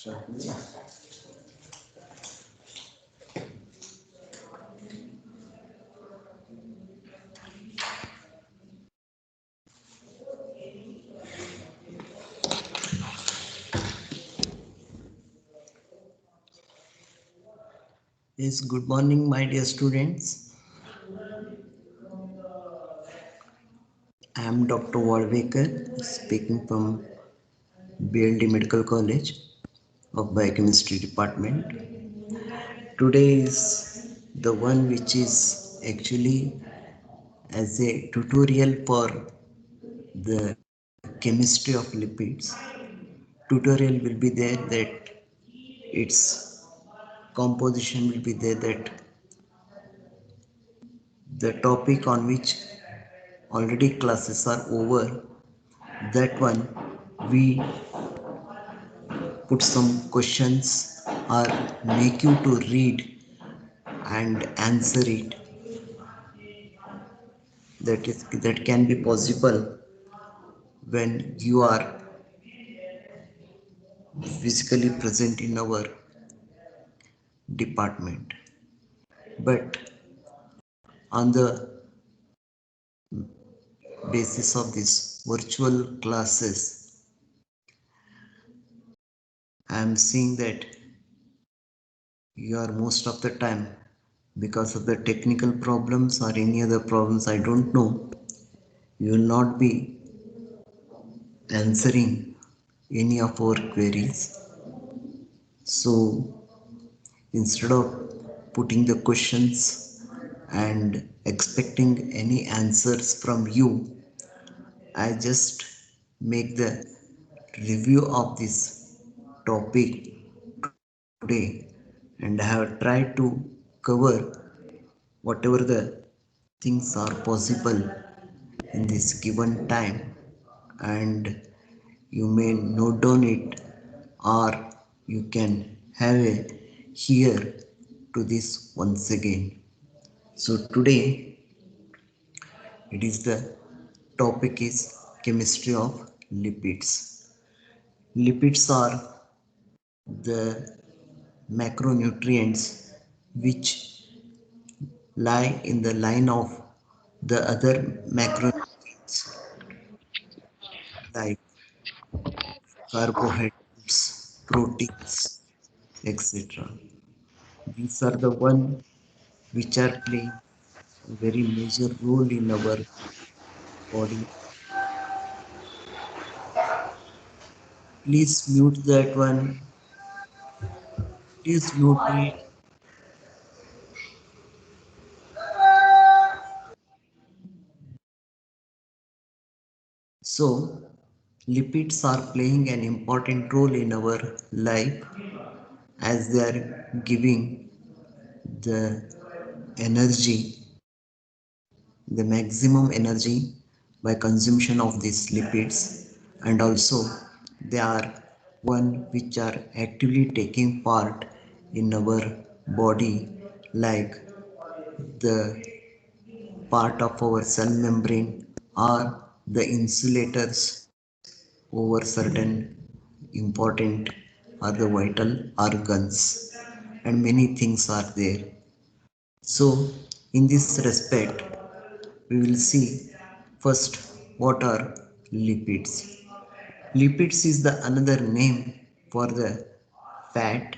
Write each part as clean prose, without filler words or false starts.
Yes, good morning, my dear students. I am Dr. Walvekar speaking from BLD Medical College of Biochemistry Department. Today is the one which is actually as a tutorial for the chemistry of lipids. Tutorial will be there that its composition will be there, that the topic on which already classes are over, that one we put some questions or make you to read and answer it. That can be possible when you are physically present in our department. But on the basis of this virtual classes, I am seeing that you are most of the time, because of the technical problems or any other problems, I don't know, you will not be answering any of our queries. So instead of putting the questions and expecting any answers from you, I just make the review of this topic today, and I have tried to cover whatever the things are possible in this given time, and you may note down it, or you can have a hear to this once again. So today it is the topic is chemistry of lipids. Lipids are the macronutrients which lie in the line of the other macronutrients like carbohydrates, proteins, etc. These are the one which are playing a very major role in our body. Please mute that one. Please mute it. So, lipids are playing an important role in our life, as they are giving the energy, the maximum energy by consumption of these lipids, and also they are one which are actively taking part in our body, like the part of our cell membrane or the insulators over certain important or the vital organs, and many things are there. So in this respect, we will see first what are lipids. Lipids is the another name for the fat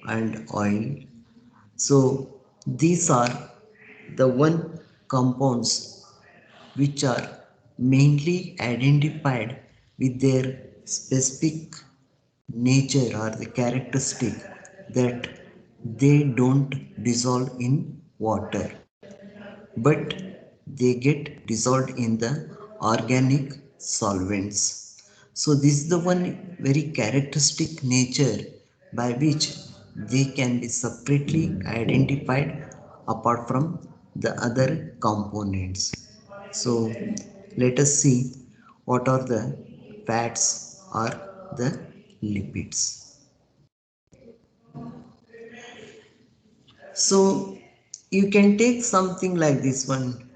and oil. So these are the one compounds which are mainly identified with their specific nature or the characteristic, that they don't dissolve in water, but they get dissolved in the organic solvents. So this is the one very characteristic nature by which they can be separately identified apart from the other components. So let us see what are the fats or the lipids. So you can take something like this one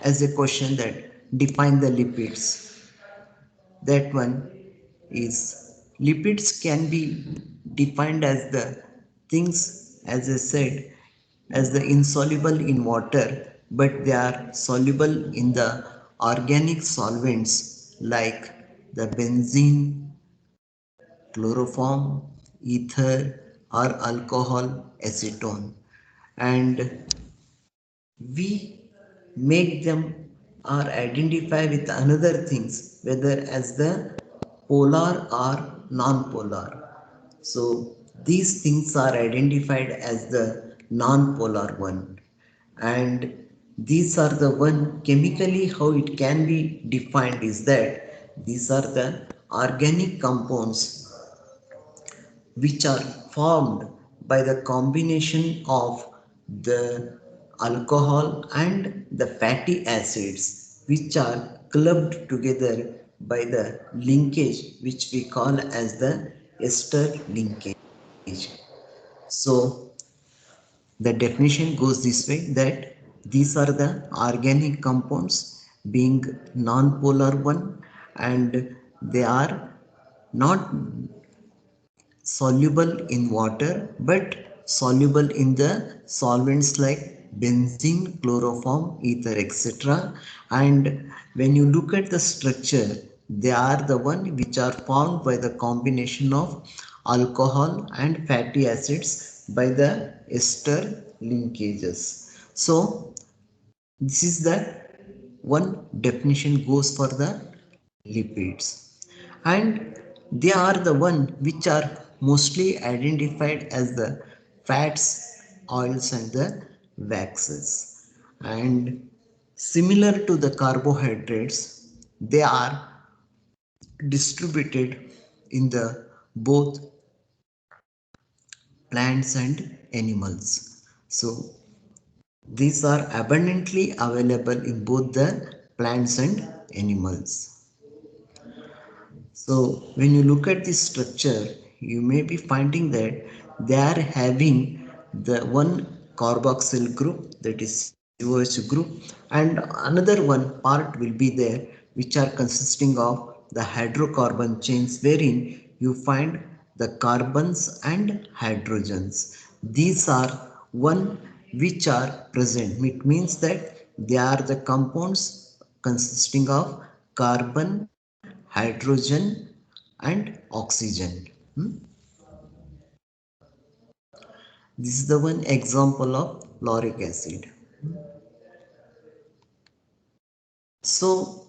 as a question, that define the lipids. That one is Lipids can be defined as the things, as I said, as the insoluble in water, but they are soluble in the organic solvents like the benzene, chloroform, ether, or alcohol acetone. And we make them or identify with another things whether as the polar or non-polar. So these things are identified as the non-polar one, and these are the one chemically how it can be defined is that these are the organic compounds which are formed by the combination of the alcohol and the fatty acids which are clubbed together by the linkage which we call as the ester linkage. So the definition goes this way that these are the organic compounds being non-polar one, and they are not soluble in water but soluble in the solvents like benzene, chloroform, ether, etc. And when you look at the structure, they are the one which are formed by the combination of alcohol and fatty acids by the ester linkages. So this is the one definition goes for the lipids, and they are the one which are mostly identified as the fats, oils, and the waxes. And similar to the carbohydrates, they are distributed in the both plants and animals. So these are abundantly available in both the plants and animals. So when you look at this structure, you may be finding that they are having the one carboxyl group, that is COH group, and another one part will be there which are consisting of the hydrocarbon chains wherein you find the carbons and hydrogens. These are one which are present. It means that they are the compounds consisting of carbon, hydrogen, and oxygen. This is the one example of lauric acid. So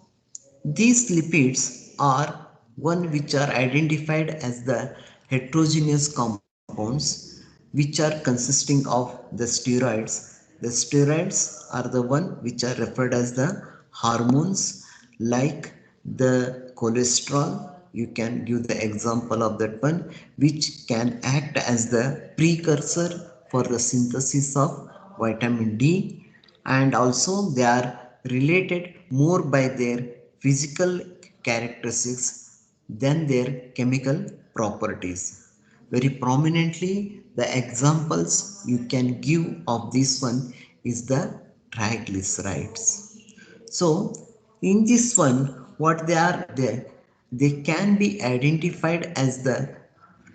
these lipids are one which are identified as the heterogeneous compounds which are consisting of the steroids. The steroids are the one which are referred as the hormones like the cholesterol. You can give the example of that one which can act as the precursor for the synthesis of vitamin D, and also they are related more by their physical characteristics than their chemical properties. Very prominently, the examples you can give of this one is the triglycerides. So, in this one, what they are there, they can be identified as the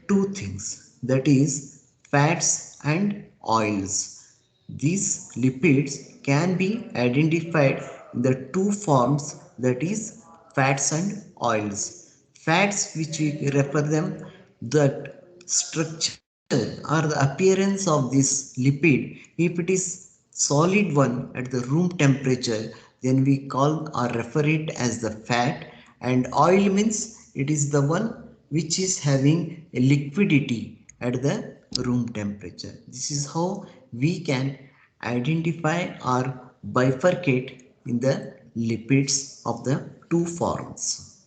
two things, that is fats and oils. These lipids can be identified in the two forms, that is fats and oils. Fats, which we refer them, that structure or the appearance of this lipid, if it is solid one at the room temperature, then we call or refer it as the fat, and oil means it is the one which is having a liquidity at the room temperature. This is how we can identify or bifurcate in the lipids of the two forms.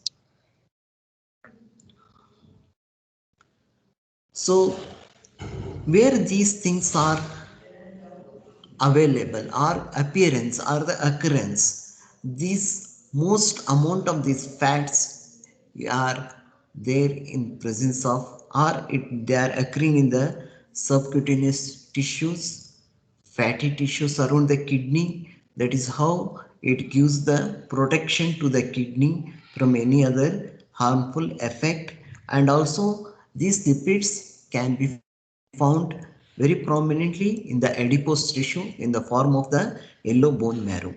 So where these things are available or appearance or the occurrence, these most amount of these fats are there in presence of, or they are occurring in the subcutaneous tissues, fatty tissues around the kidney. That is how it gives the protection to the kidney from any other harmful effect. And also these lipids can be found very prominently in the adipose tissue in the form of the yellow bone marrow.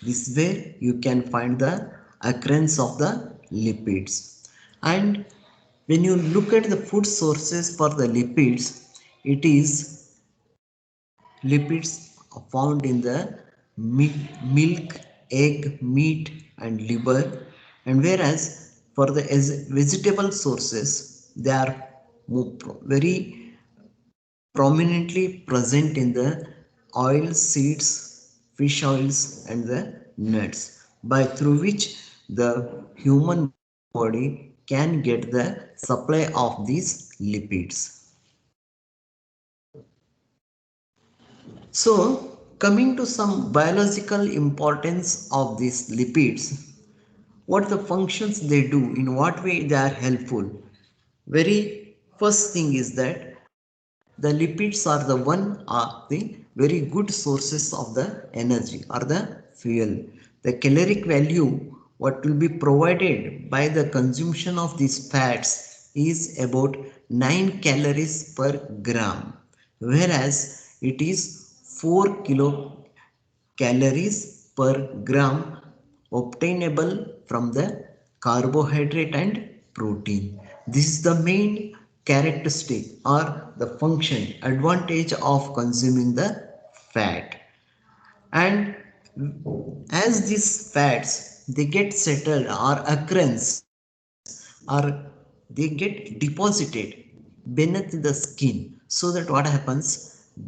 This is where you can find the occurrence of the lipids. And when you look at the food sources for the lipids, it is lipids found in the milk, egg, meat and liver, and whereas for the vegetable sources they are very prominently present in the oil, seeds, fish oils and the nuts, by through which the human body can get the supply of these lipids. So, coming to some biological importance of these lipids, what the functions they do, in what way they are helpful. Very first thing is that the lipids are the the very good sources of the energy or the fuel. The caloric value what will be provided by the consumption of these fats is about 9 calories per gram, whereas it is 4 kilocalories per gram obtainable from the carbohydrate and protein. This is the main characteristic or the function advantage of consuming the fat. And as these fats they get settled or occurrence or they get deposited beneath the skin, so that what happens,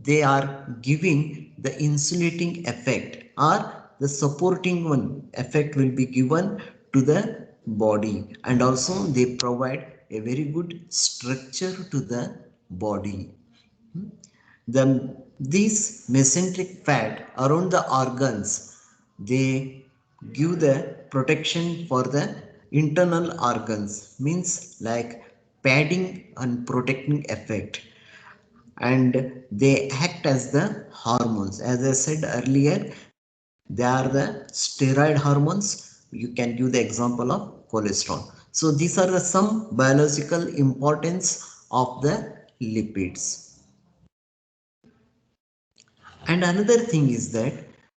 they are giving the insulating effect or the supporting one effect will be given to the body, and also they provide a very good structure to the body. These mesenteric fat around the organs, they give the protection for the internal organs, means like padding and protecting effect, and they act as the hormones. As I said earlier, they are the steroid hormones. You can give the example of cholesterol. So these are the some biological importance of the lipids. And another thing is that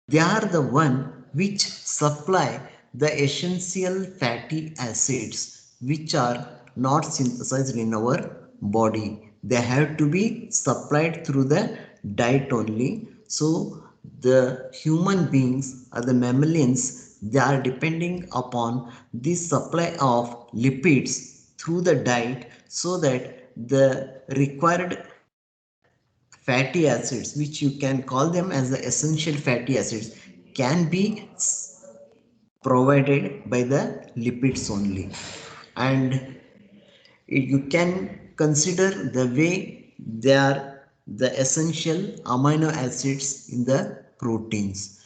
they are the one which supply the essential fatty acids which are not synthesized in our body. They have to be supplied through the diet only. So the human beings or the mammalians, they are depending upon this supply of lipids through the diet, so that the required fatty acids, which you can call them as the essential fatty acids, can be provided by the lipids only. And you can consider the way they are the essential amino acids in the proteins.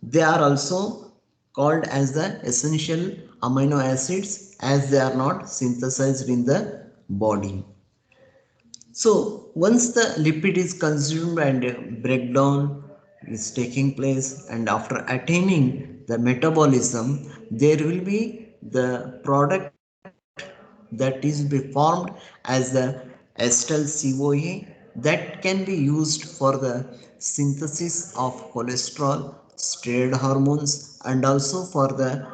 They are also called as the essential amino acids as they are not synthesized in the body. So once the lipid is consumed and breakdown is taking place, and after attaining the metabolism, there will be the product that is be formed as the acetyl CoA that can be used for the synthesis of cholesterol, steroid hormones, and also for the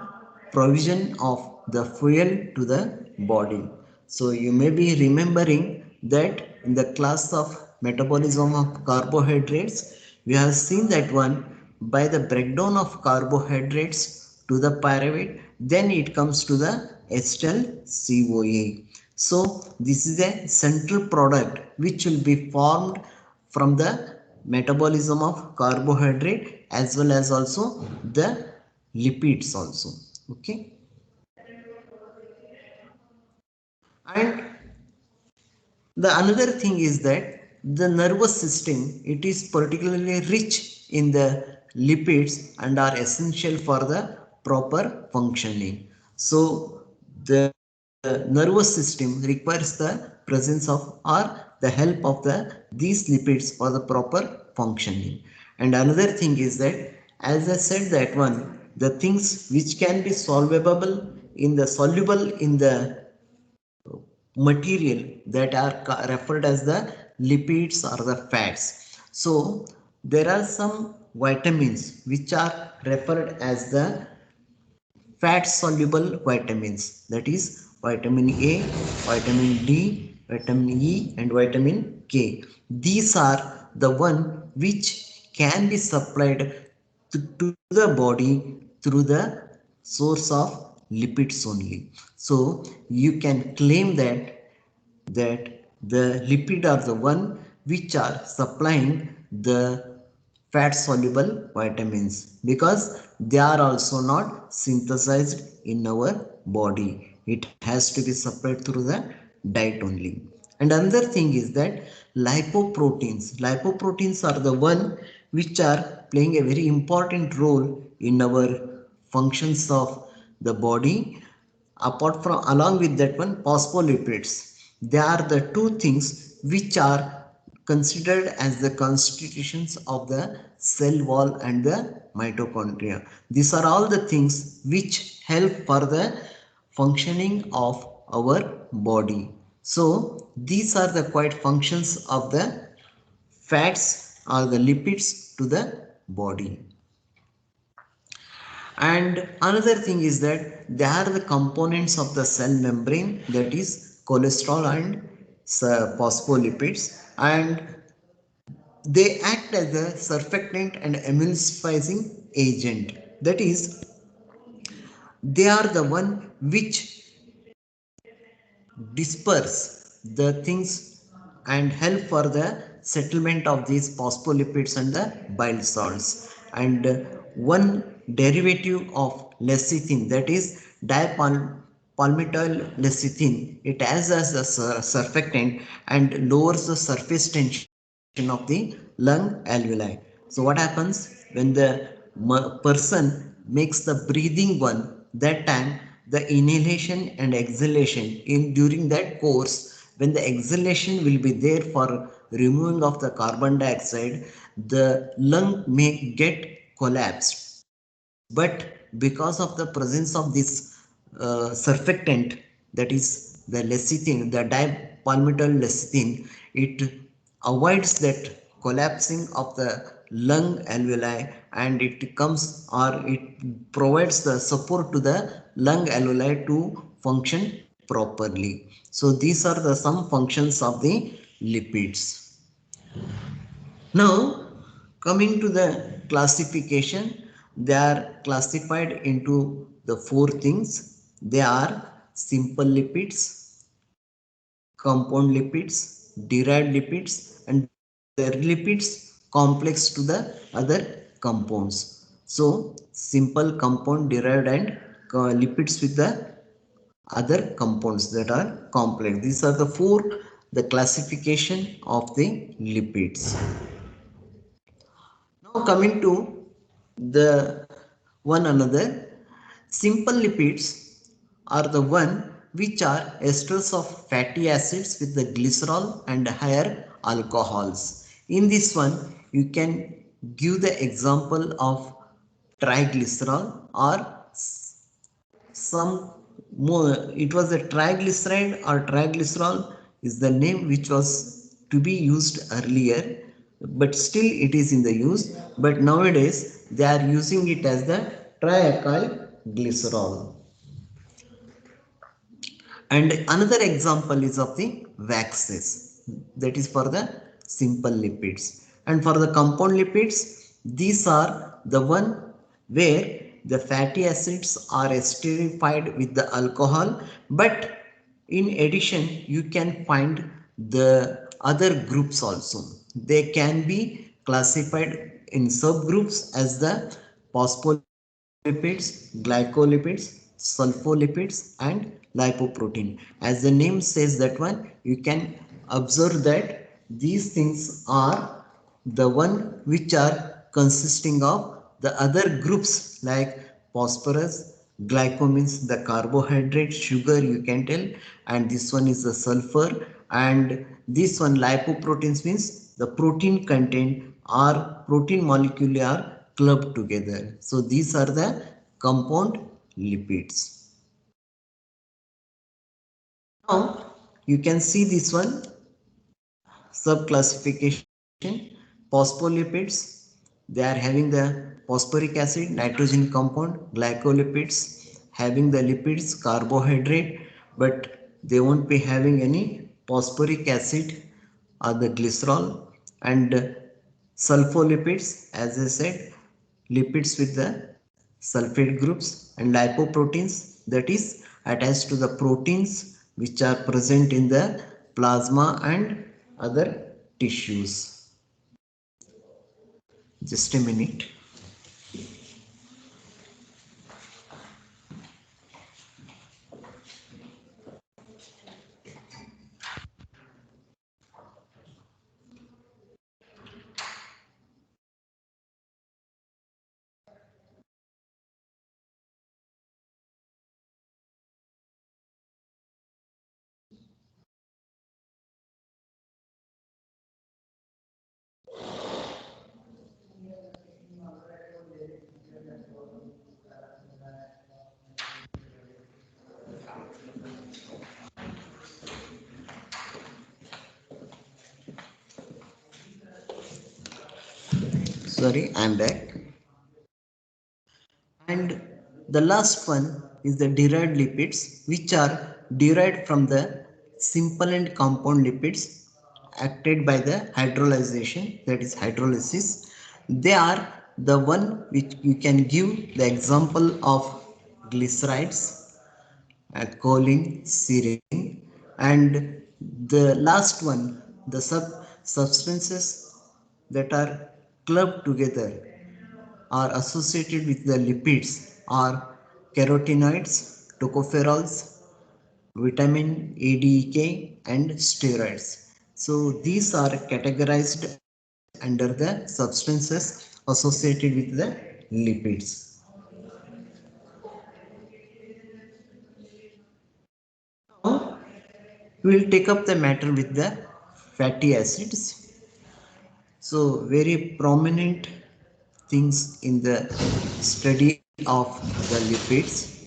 provision of the fuel to the body. So you may be remembering that in the class of metabolism of carbohydrates, we have seen that one, by the breakdown of carbohydrates to the pyruvate, then it comes to the acetyl CoA. So this is a central product which will be formed from the metabolism of carbohydrate as well as also the lipids also. Okay. And the another thing is that the nervous system, it is particularly rich in the lipids and are essential for the proper functioning. So the nervous system requires the presence of or the help of the these lipids for the proper functioning. And another thing is that, as I said that one, the things which can be solvable in the soluble in the material that are referred as the lipids or the fats. So there are some vitamins which are referred as the fat soluble vitamins, that is vitamin A, vitamin D, vitamin E and vitamin K. These are the one which can be supplied to the body through the source of lipids only. So you can claim that the lipid are the one which are supplying the fat soluble vitamins, because they are also not synthesized in our body. It has to be supplied through the diet only. And another thing is that lipoproteins are the one which are playing a very important role in our functions of the body. Apart from, along with that one, phospholipids, they are the two things which are considered as the constitutions of the cell wall and the mitochondria. These are all the things which help for the functioning of our body. So these are the quite functions of the fats or the lipids to the body. And another thing is that they are the components of the cell membrane, that is cholesterol and phospholipids, and they act as a surfactant and emulsifying agent. That is, they are the one which disperse the things and help for the settlement of these phospholipids and the bile salts. And one derivative of lecithin, that is dipalmitoyl lecithin, it acts as a surfactant and lowers the surface tension of the lung alveoli. So what happens when the person makes the breathing one, that time the inhalation and exhalation in during that course, when the exhalation will be there for removing of the carbon dioxide, the lung may get collapsed. But because of the presence of this surfactant, that is the lecithin, the dipalmitoyl lecithin, it avoids that collapsing of the lung alveoli, and it comes, or it provides the support to the lung alveoli to function properly. So these are the some functions of the lipids. Now, coming to the classification, they are classified into the four things. They are simple lipids, compound lipids, derived lipids, and the lipids complex to the other compounds. So, simple, compound, derived, and lipids with the other compounds that are complex. These are the four, the classification of the lipids. Now coming to the one another, simple lipids are the one which are esters of fatty acids with the glycerol and higher alcohols. In this one, you can give the example of triglycerol or some more. It was a triglyceride or triglycerol is the name which was to be used earlier, but still it is in the use, but nowadays they are using it as the trialkyl glycerol. And another example is of the waxes, that is for the simple lipids. And for the compound lipids, these are the one where the fatty acids are esterified with the alcohol, but in addition you can find the other groups also. They can be classified in subgroups as the phospholipids, glycolipids, sulfolipids, and lipoprotein. As the name says that one, you can observe that these things are the one which are consisting of the other groups like phosphorus, glyco means the carbohydrate, sugar you can tell, and this one is the sulfur, and this one lipoproteins means the protein content or protein molecule are clubbed together. So these are the compound lipids. Now You can see this one subclassification. Phospholipids, they are having the phosphoric acid, nitrogen compound. Glycolipids, having the lipids, carbohydrate, but they won't be having any phosphoric acid or the glycerol. And sulfolipids, as I said, lipids with the sulfate groups. And lipoproteins, that is attached to the proteins which are present in the plasma and other tissues. Just a minute. Sorry, I'm back. And the last one is the derived lipids, which are derived from the simple and compound lipids acted by the hydrolyzation, that is hydrolysis. They are the one which you can give the example of glycerides, choline, serine, and the last one, the substances that are clubbed together are associated with the lipids are carotenoids, tocopherols, vitamin A, D, K, and steroids. So these are categorized under the substances associated with the lipids. Now we will take up the matter with the fatty acids. So very prominent things in the study of the lipids.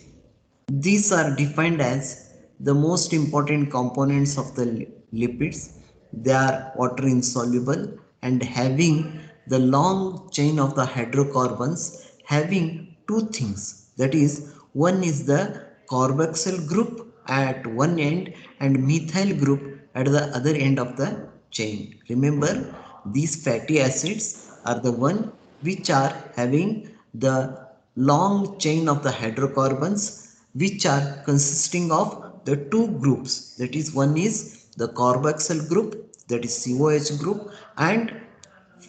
These are defined as the most important components of the lipids. They are water insoluble and having the long chain of the hydrocarbons having two things. That is, one is the carboxyl group at one end and methyl group at the other end of the chain. Remember, these fatty acids are the one which are having the long chain of the hydrocarbons which are consisting of the two groups, that is, one is the carboxyl group, that is COH group, and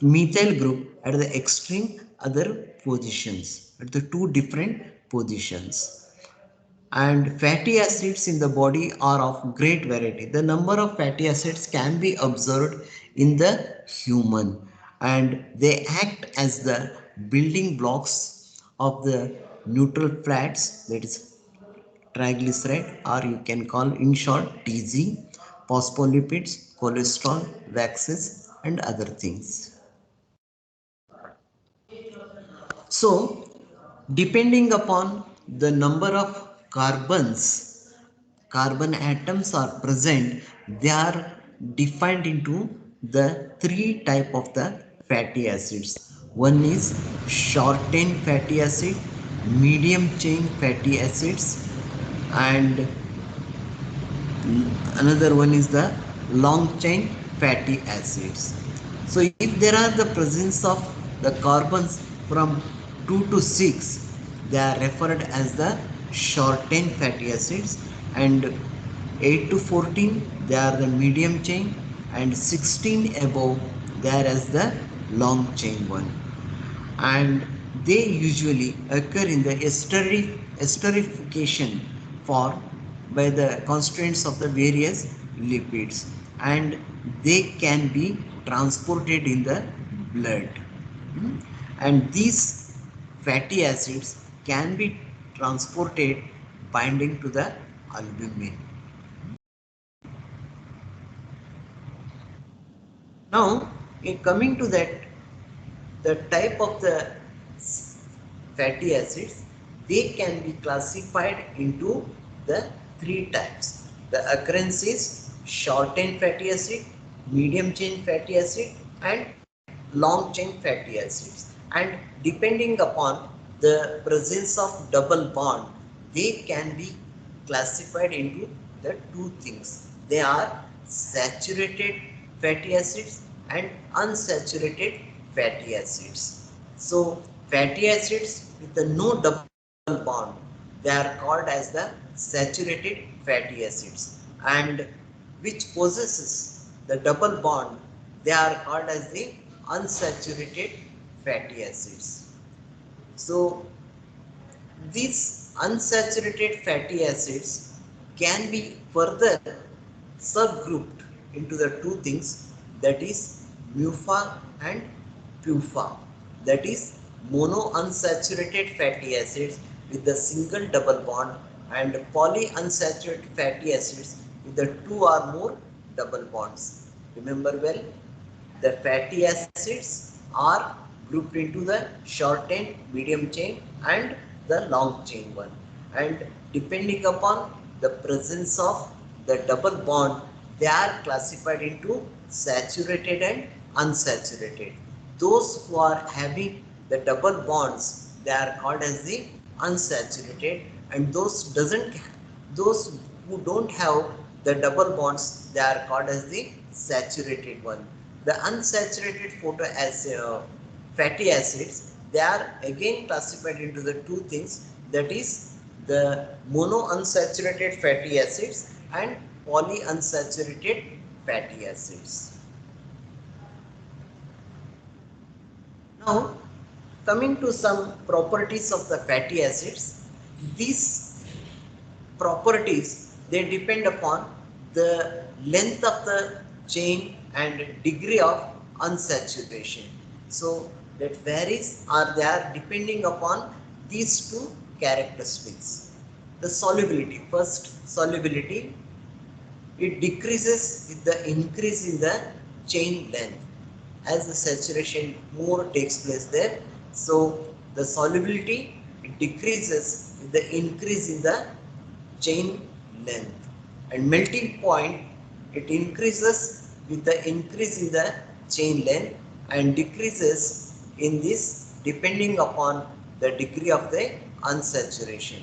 methyl group at the extreme other positions, at the two different positions. And fatty acids in the body are of great variety. The number of fatty acids can be observed in the human, and they act as the building blocks of the neutral fats, that is triglyceride, or you can call in short TG, phospholipids, cholesterol, waxes, and other things. So, depending upon the number of carbon atoms are present, they are defined into the three type of the fatty acids. One is short chain fatty acid, medium chain fatty acids, and another one is the long chain fatty acids. So if there are the presence of the carbons from 2 to 6, they are referred as the short chain fatty acids, and 8 to 14 they are the medium chain, and 16 above they are as the long chain one. And they usually occur in the esterification form by the constraints of the various lipids, and they can be transported in the blood. And these fatty acids can be transported binding to the albumin. Now, in coming to that, the type of the fatty acids, they can be classified into the three types. The occurrences short chain fatty acid, medium chain fatty acid, and long chain fatty acids. And depending upon the presence of double bond, they can be classified into the two things. They are saturated fatty acids and unsaturated fatty acids. So fatty acids with the no double bond, they are called as the saturated fatty acids, and which possesses the double bond, they are called as the unsaturated fatty acids. So these unsaturated fatty acids can be further subgrouped into the two things, that is MUFA and PUFA, that is monounsaturated fatty acids with the single double bond and polyunsaturated fatty acids with the two or more double bonds. Remember well, the fatty acids are grouped into the short chain, medium chain, and the long chain one. And depending upon the presence of the double bond, they are classified into saturated and unsaturated. Those who are having the double bonds, they are called as the unsaturated, and those who don't have the double bonds, they are called as the saturated one. The unsaturated fatty acids, they are again classified into the two things, that is the monounsaturated fatty acids and polyunsaturated fatty acids. Now, coming to some properties of the fatty acids, these properties, they depend upon the length of the chain and degree of unsaturation. So that varies or they are depending upon these two characteristics. The solubility, first solubility, it decreases with the increase in the chain length as the saturation more takes place there. So the solubility, it decreases with the increase in the chain length, and melting point, it increases with the increase in the chain length and decreases in this depending upon the degree of the unsaturation.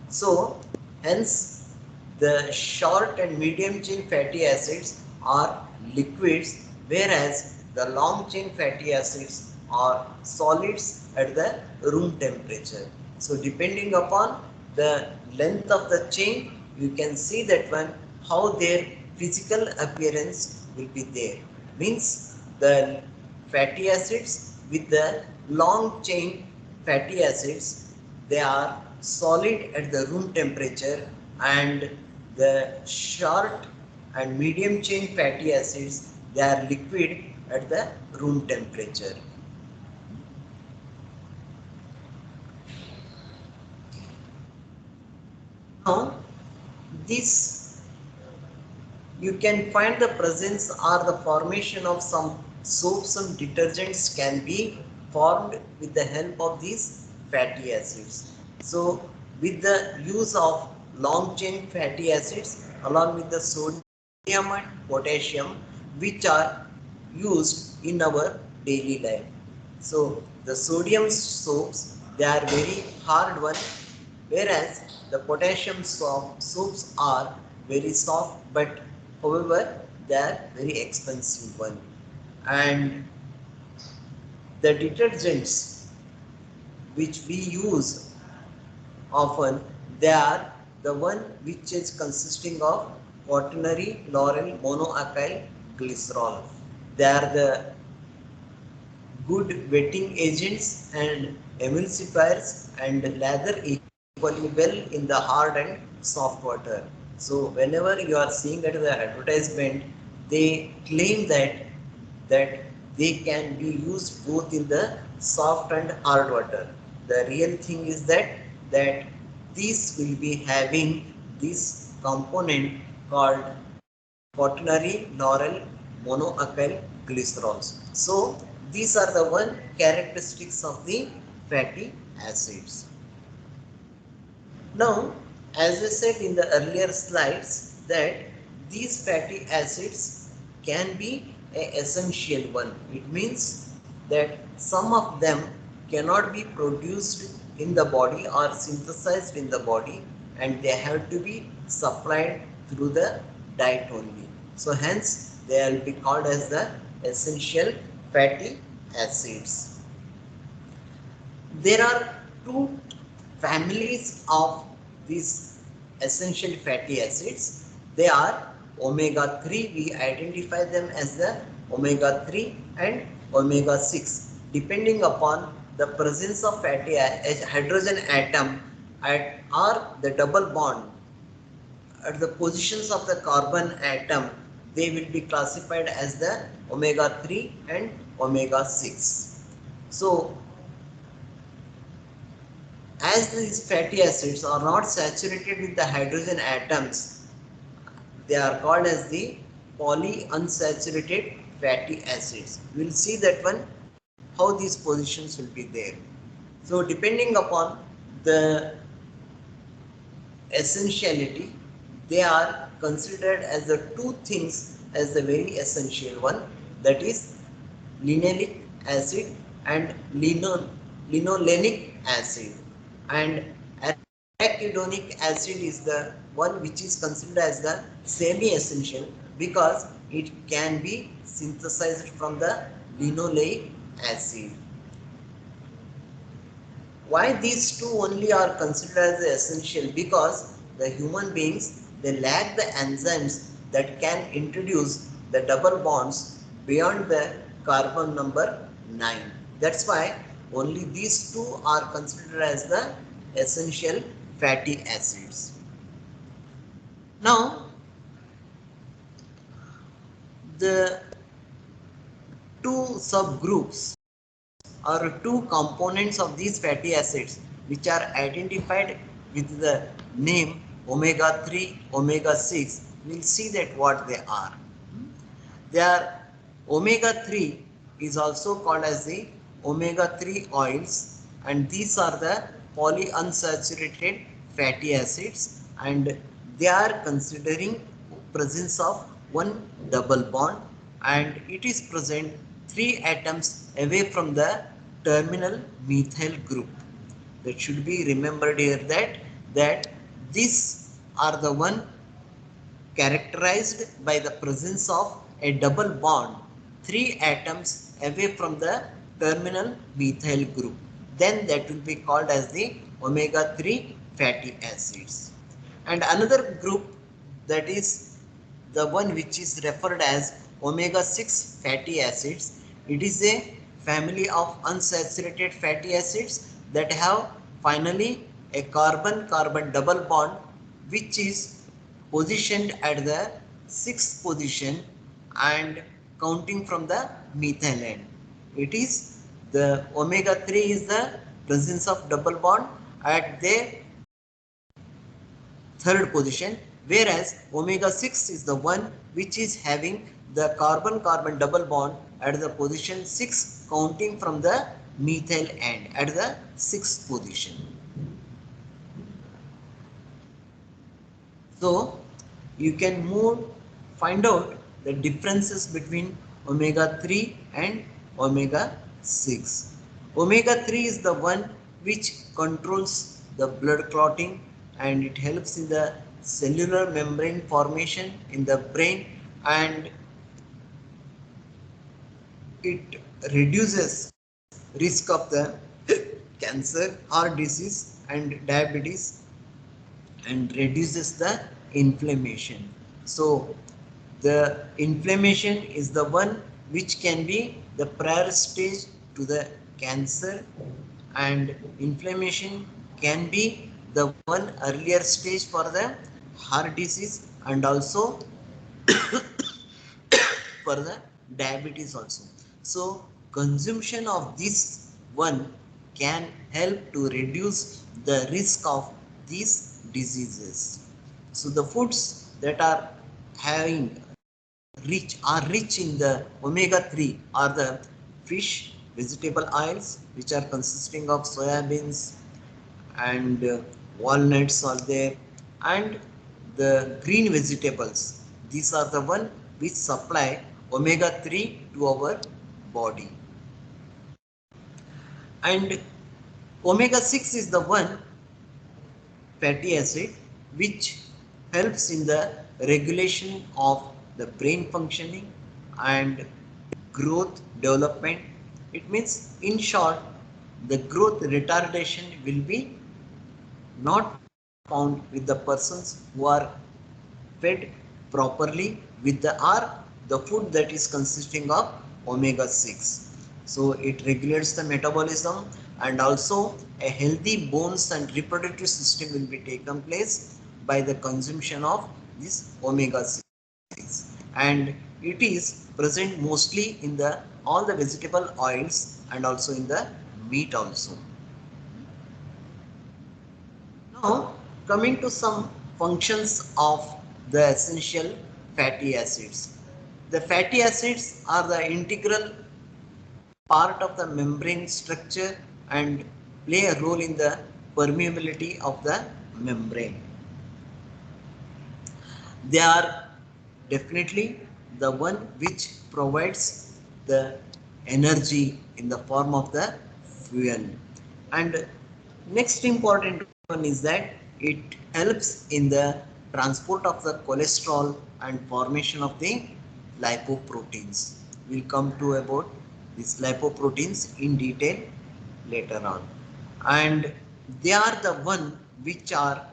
So hence the short and medium chain fatty acids are liquids, whereas the long chain fatty acids are solids at the room temperature. So depending upon the length of the chain, you can see that one how their physical appearance will be there. Means the fatty acids with the long chain fatty acids, they are solid at the room temperature, and the short and medium chain fatty acids, they are liquid at the room temperature. Now this, you can find the presence or the formation of some soaps and detergents can be formed with the help of these fatty acids. So with the use of long chain fatty acids along with the sodium and potassium, which are used in our daily life. So the sodium soaps, they are very hard one, whereas the potassium soaps are very soft, but however they are very expensive one. And the detergents which we use often, they are the one which is consisting of quaternary laurel monoalkyl glycerol. They are the good wetting agents and emulsifiers and lather equally well in the hard and soft water. So whenever you are seeing at the advertisement, they claim that they can be used both in the soft and hard water. The real thing is that these will be having this component called quaternary laurel monoalkyl glycerols. So these are the one characteristics of the fatty acids. Now, as I said in the earlier slides, that these fatty acids can be an essential one. It means that some of them cannot be produced in the body or synthesized in the body, and they have to be supplied through the diet only. So hence they will be called as the essential fatty acids. There are two families of these essential fatty acids. They are omega 3, we identify them as the omega 3 and omega 6, depending upon the presence of fatty hydrogen atom at or the double bond at the positions of the carbon atom. They will be classified as the omega 3 and omega 6. So as these fatty acids are not saturated with the hydrogen atoms, they are called as the polyunsaturated fatty acids. We will see that one, how these positions will be there. So depending upon the essentiality, they are considered as the two things as the very essential one, that is linoleic acid and linolenic acid, and arachidonic acid is the one which is considered as the semi-essential because it can be synthesized from the linoleic acid. Why these two only are considered as essential? Because the human beings, they lack the enzymes that can introduce the double bonds beyond the carbon number 9. That's why only these two are considered as the essential fatty acids. Now the two subgroups or two components of these fatty acids which are identified with the name omega 3, omega 6, we'll see that what they are. They are omega 3 is also called as the omega 3 oils, and these are the polyunsaturated fatty acids, and they are considering presence of one double bond, and it is present 3 atoms away from the terminal methyl group. That should be remembered here, that these are the one characterized by the presence of a double bond 3 atoms away from the terminal methyl group. Then that will be called as the omega 3 fatty acids. And another group, that is the one which is referred as omega 6 fatty acids. It is a family of unsaturated fatty acids that have finally a carbon carbon double bond which is positioned at the 6th position and counting from the methyl end. It is the omega 3 is the presence of double bond at the 3rd position, whereas omega 6 is the one which is having the carbon carbon double bond at the position 6 counting from the methyl end at the 6th position. So you can find out the differences between omega 3 and omega 6. Omega 3 is the one which controls the blood clotting, and it helps in the cellular membrane formation in the brain, and it reduces risk of the cancer, heart disease and diabetes, and reduces the inflammation. So the inflammation is the one which can be the prior stage to the cancer, and inflammation can be the one earlier stage for the heart disease and also for the diabetes also. So consumption of this one can help to reduce the risk of these diseases. So the foods that are having rich in the omega 3 are the fish, vegetable oils which are consisting of soybeans and walnuts are there, and the green vegetables These are the one which supply omega-3 to our body. And omega-6 is the one fatty acid which helps in the regulation of the brain functioning and growth development. It means, in short, the growth retardation will be not found with the persons who are fed properly with the food that is consisting of omega 6. So it regulates the metabolism, and also a healthy bones and reproductive system will be taken place by the consumption of this omega 6. And it is present mostly in the all the vegetable oils and also in the meat also. Now, coming to some functions of the essential fatty acids. The fatty acids are the integral part of the membrane structure and play a role in the permeability of the membrane. They are definitely the one which provides the energy in the form of the fuel. And next important one is that it helps in the transport of the cholesterol and formation of the lipoproteins. We'll come to about these lipoproteins in detail later on. And they are the one which are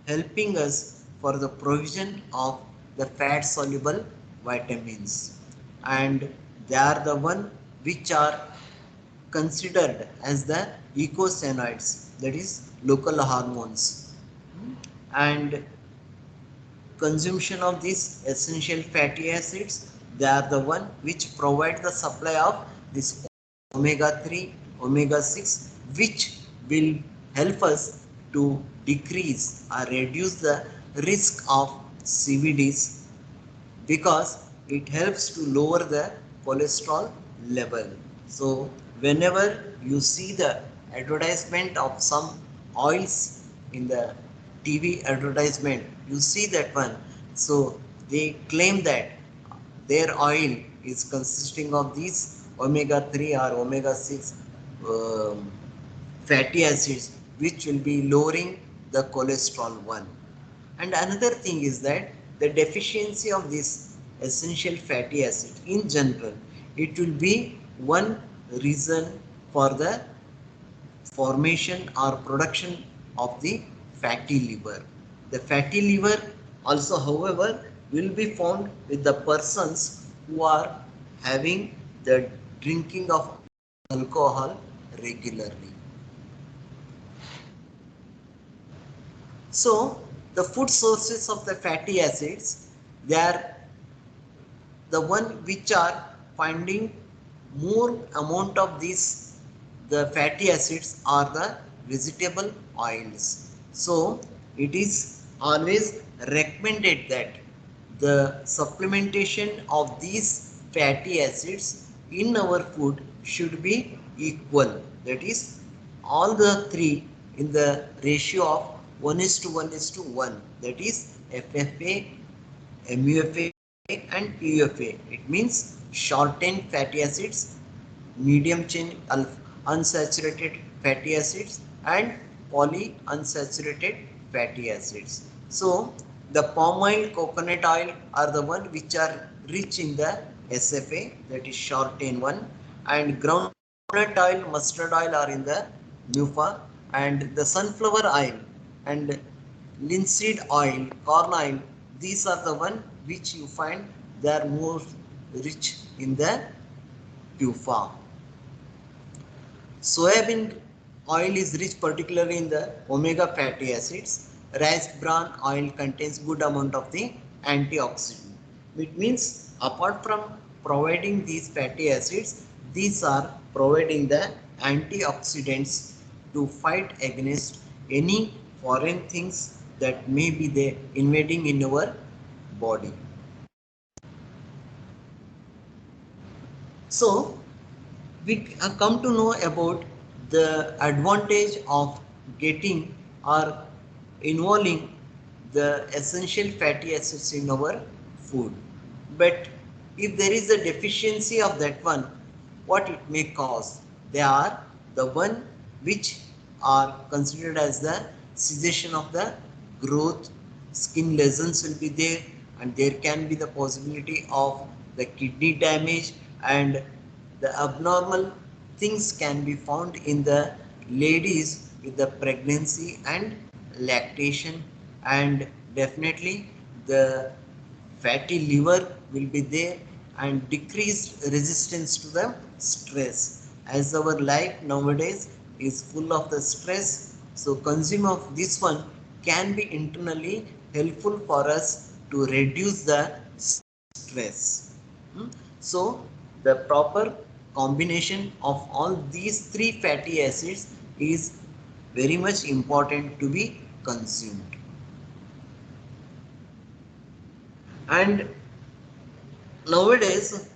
helping us for the provision of the fat soluble vitamins, and they are the one which are considered as the eicosanoids, that is local hormones. And consumption of these essential fatty acids, they are the one which provide the supply of this omega 3 omega 6, which will help us to decrease or reduce the risk of CVDs, because it helps to lower the cholesterol level. So whenever you see the advertisement of some oils in the TV advertisement, you see that one. So they claim that their oil is consisting of these omega 3 or omega 6 um, fatty acids, which will be lowering the cholesterol one. And another thing is that the deficiency of this essential fatty acid in general, it will be one reason for the formation or production of the fatty liver. The fatty liver also, however, will be found with the persons who are having the drinking of alcohol regularly. So the food sources of the fatty acids, they are the one which are finding more amount of these the fatty acids are the vegetable oils. So it is always recommended that the supplementation of these fatty acids in our food should be equal, that is all the three in the ratio of 1 is to 1 is to 1, that is FFA, MUFA and PUFA. It means short chain fatty acids, medium chain unsaturated fatty acids, and polyunsaturated fatty acids. So the palm oil, coconut oil are the one which are rich in the SFA, that is short chain one, and groundnut oil, mustard oil are in the MUFA, and the sunflower oil and linseed oil, corn oil, these are the one which you find they are more rich in the PUFA. Soybean oil is rich particularly in the omega fatty acids. Rice bran oil contains good amount of the antioxidant. It means apart from providing these fatty acids, these are providing the antioxidants to fight against any foreign things that may be there invading in our body. So we come to know about the advantage of getting or involving the essential fatty acids in our food. But if there is a deficiency of that one, what it may cause? They are the one which are considered as the cessation of the growth, skin lesions will be there, and there can be the possibility of the kidney damage, and the abnormal things can be found in the ladies with the pregnancy and lactation, and definitely the fatty liver will be there, and decreased resistance to the stress. As our life nowadays is full of the stress, so consume of this one can be internally helpful for us to reduce the stress. So the proper combination of all these three fatty acids is very much important to be consumed. And nowadays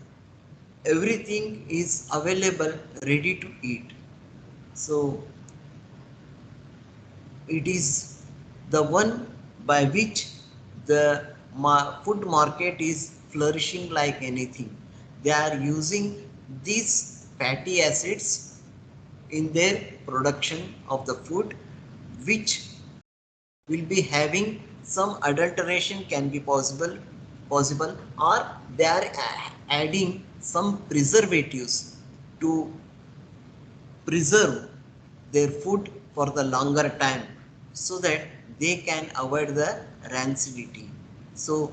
everything is available ready to eat, so it is the one by which the food market is flourishing like anything. They are using these fatty acids in their production of the food, which will be having some adulteration can be possible, or they are adding some preservatives to preserve their food for the longer time, so that they can avoid the rancidity. So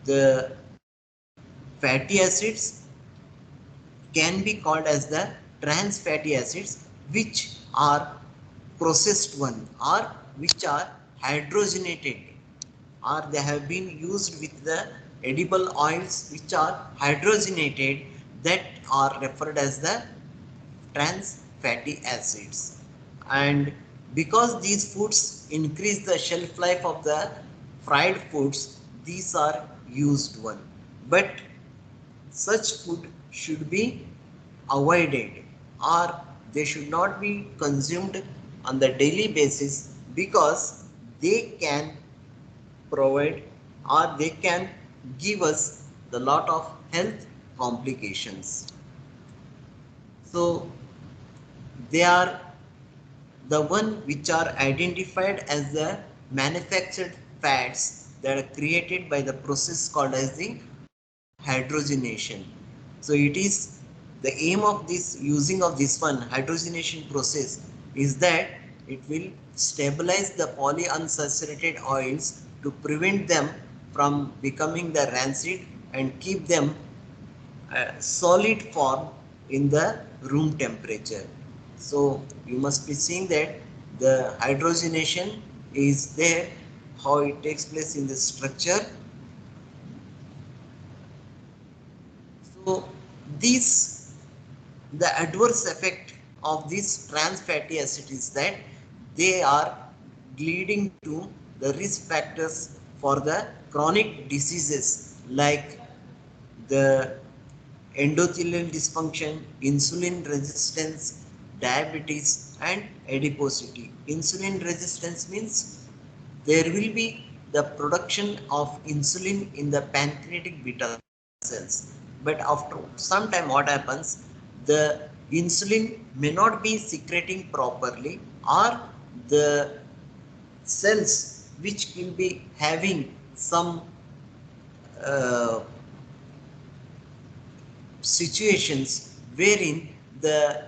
the fatty acids can be called as the trans fatty acids, which are processed one, or which are hydrogenated, or they have been used with the edible oils which are hydrogenated, that are referred as the trans fatty acids. And because these foods increase the shelf life of the fried foods, these are used one, but such food should be avoided, or they should not be consumed on the daily basis, because they can provide, or they can give us the lot of health complications. So they are the one which are identified as the manufactured fats that are created by the process called as the hydrogenation. So it is the aim of this using of this one hydrogenation process is that it will stabilize the polyunsaturated oils to prevent them from becoming the rancid, and keep them solid form in the room temperature. So you must be seeing that the hydrogenation is there, how it takes place in the structure. So these, the adverse effect of this trans fatty acid is that they are leading to the risk factors for the chronic diseases like the endothelial dysfunction, insulin resistance, diabetes, and adiposity. Insulin resistance means there will be the production of insulin in the pancreatic beta cells, but after some time what happens, the insulin may not be secreting properly, or the cells which will be having some uh, situations wherein the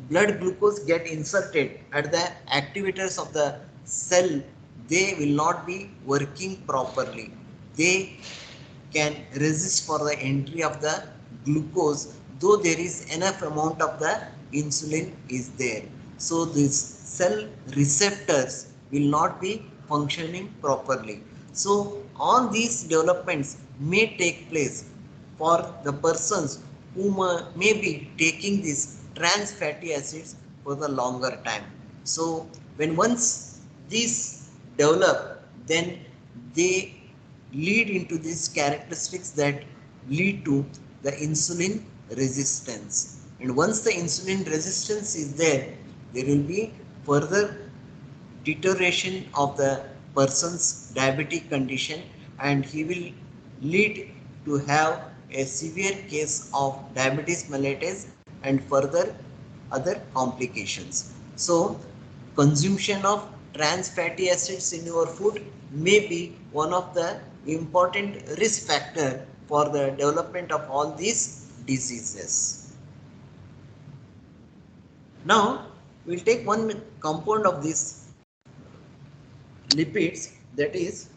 blood glucose get inserted at the activators of the cell, they will not be working properly. They can resist for the entry of the glucose, though there is enough amount of the insulin is there. So these cell receptors will not be functioning properly. So all these developments may take place for the persons who may be taking these trans fatty acids for the longer time. So when once these develop, then they lead into these characteristics that lead to the insulin resistance. And once the insulin resistance is there, there will be further deterioration of the person's diabetic condition, and he will lead to have a severe case of diabetes mellitus and further other complications. So consumption of trans fatty acids in your food may be one of the important risk factor for the development of all these diseases. Now we'll take one compound of these lipids, that is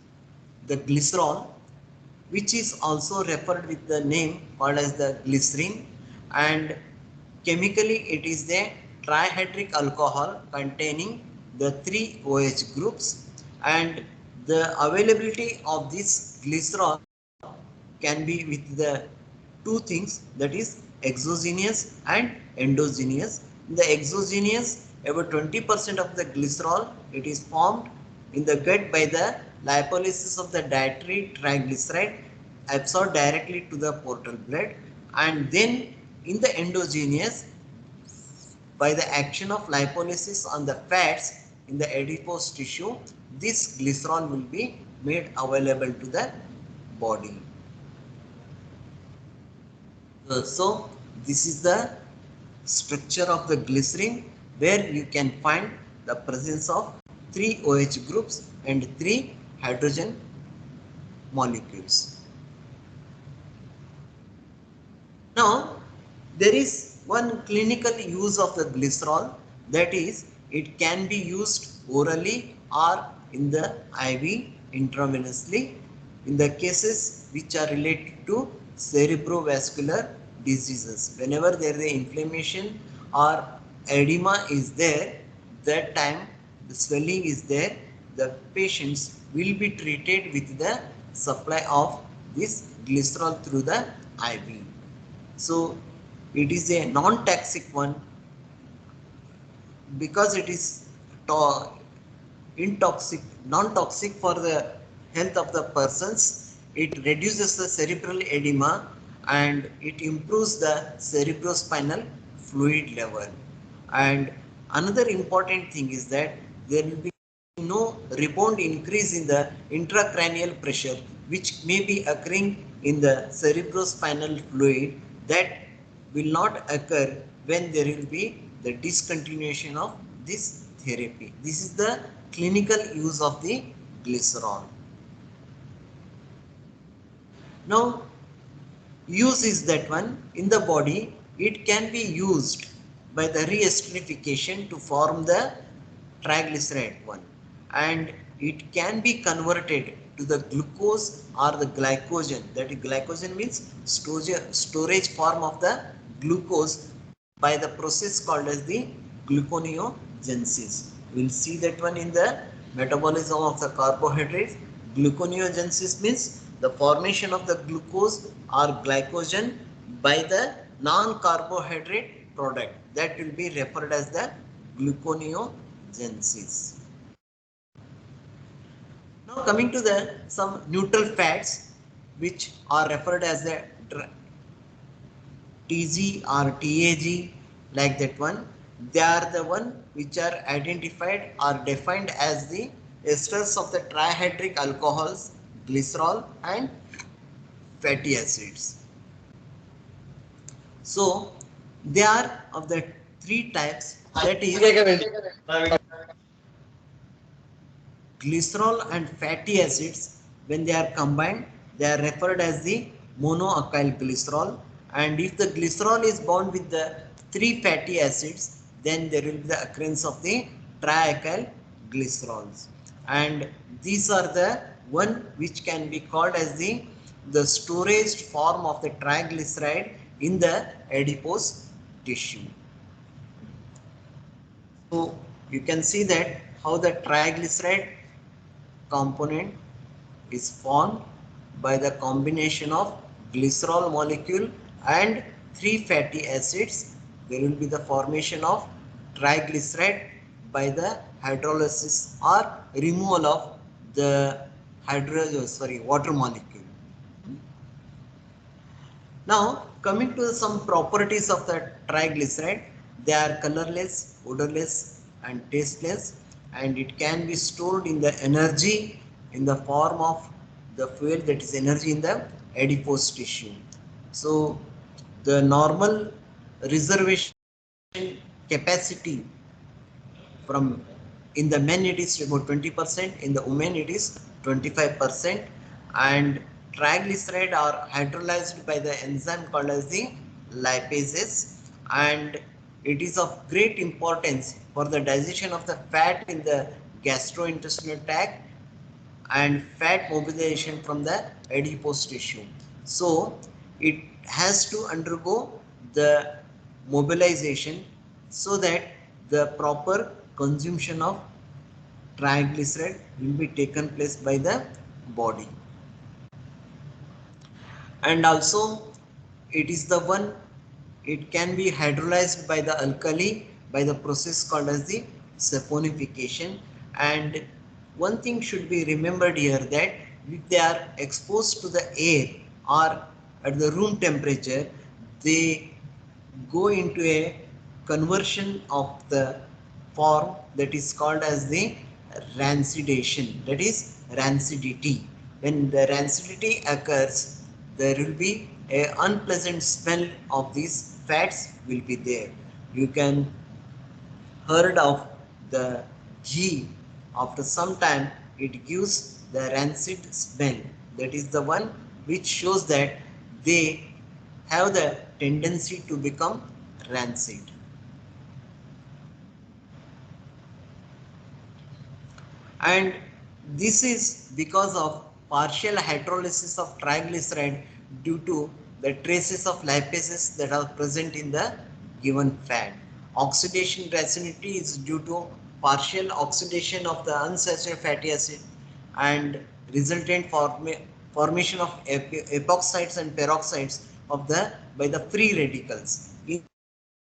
the glycerol, which is also referred with the name called as the glycerin, and chemically it is the trihydric alcohol containing the three OH groups, and the availability of this glycerol can be with the two things, that is exogenous and endogenous. In the exogenous, about 20% of the glycerol it is formed in the gut by the lipolysis of the dietary triglyceride absorbed directly to the portal blood, and then in the endogenous, by the action of lipolysis on the fats in the adipose tissue, this glycerol will be made available to the body. So this is the structure of the glycerin, where you can find the presence of three OH groups and three hydrogen molecules. Now there is one clinical use of the glycerol, that is it can be used orally or in the IV intravenously in the cases which are related to cerebrovascular diseases. Whenever there is a inflammation or edema is there, that time the swelling is there, the patients will be treated with the supply of this glycerol through the IV. So it is a non-toxic one because it is non-toxic for the health of the persons. It reduces the cerebral edema and it improves the cerebrospinal fluid level. And another important thing is that there will be no rebound increase in the intracranial pressure which may be occurring in the cerebrospinal fluid, that will not occur when there will be the discontinuation of this therapy. This is the clinical use of the glycerol. Now use is that one in the body, it can be used by the re-esterification to form the triglyceride one, and it can be converted to the glucose or the glycogen. That is, glycogen means storage form of the glucose by the process called as the gluconeogenesis. We will see that one in the metabolism of the carbohydrates. Gluconeogenesis means the formation of the glucose or glycogen by the non-carbohydrate product, that will be referred as the gluconeogenesis. Now coming to the some neutral fats which are referred as the TG or TAG, like that one. They are the one which are identified or defined as the esters of the trihydric alcohols, glycerol and fatty acids. So they are of the three types, that is glycerol and fatty acids. When they are combined, they are referred as the monoalkyl glycerol, and if the glycerol is bound with the three fatty acids, then there will be the occurrence of the trialkyl glycerols, and these are the one which can be called as the storage form of the triglyceride in the adipose tissue. So you can see that how the triglyceride component is formed by the combination of glycerol molecule and three fatty acids. There will be the formation of triglyceride by the hydrolysis or removal of the water molecule. Now coming to some properties of the triglyceride, they are colorless, odorless and tasteless, and it can be stored in the energy in the form of the fuel, that is energy in the adipose tissue. So the normal reservation capacity from in the men it is about 20%, in the women it is 25%, and triglyceride are hydrolyzed by the enzyme called as the lipases, and it is of great importance for the digestion of the fat in the gastrointestinal tract and fat mobilization from the adipose tissue. So it has to undergo the mobilization so that the proper consumption of triglyceride will be taken place by the body. And also it is the one, it can be hydrolyzed by the alkali by the process called as the saponification. And one thing should be remembered here, that if they are exposed to the air or at the room temperature, they go into a conversion of the form that is called as the rancidation, that is rancidity. When the rancidity occurs, there will be a unpleasant smell of these fats will be there. You can heard of the ghee, after some time it gives the rancid smell. That is the one which shows that they have the tendency to become rancid. And this is because of partial hydrolysis of triglyceride due to the traces of lipases that are present in the given fat. Oxidation reactivity is due to partial oxidation of the unsaturated fatty acid and resultant formation of epoxides and peroxides of the by the free radicals. In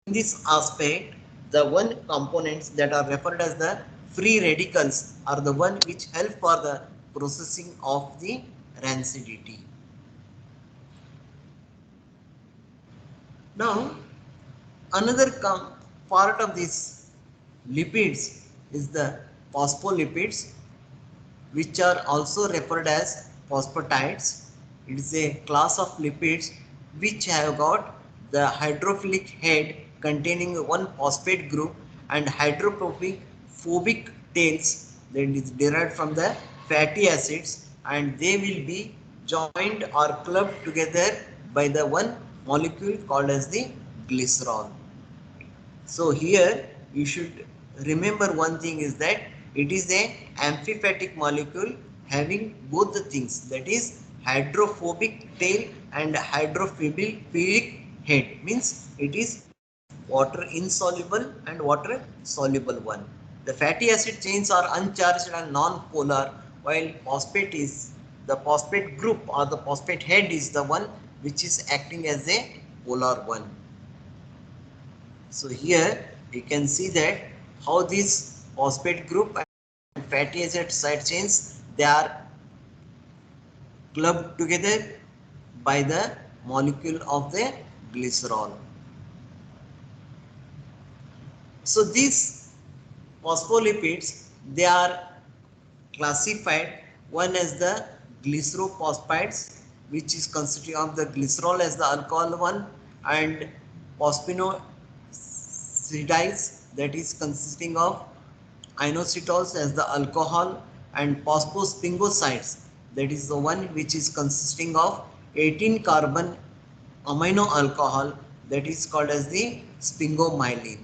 this aspect, the one components that are referred as the free radicals are the one which help for the processing of the rancidity. Now, another part of these lipids is the phospholipids, which are also referred as phosphatides. It is a class of lipids which have got the hydrophilic head containing one phosphate group and hydrophobic tails that is derived from the fatty acids, and they will be joined or clubbed together by the one molecule called as the glycerol. So here you should remember one thing is that it is a amphipathic molecule having both the things, that is hydrophobic tail and hydrophilic head, means it is water insoluble and water soluble one. The fatty acid chains are uncharged and non-polar, while phosphate is the phosphate group or the phosphate head is the one which is acting as a polar one. So here you can see that how this phosphate group and fatty acid side chains, they are clubbed together by the molecule of the glycerol. So these phospholipids, they are classified one as the glycerophosphides, which is consisting of the glycerol as the alcohol one, and phosphonosidides, that is consisting of inositols as the alcohol, and phosphospingosides, that is the one which is consisting of 18 carbon amino alcohol, that is called as the sphingomyelin.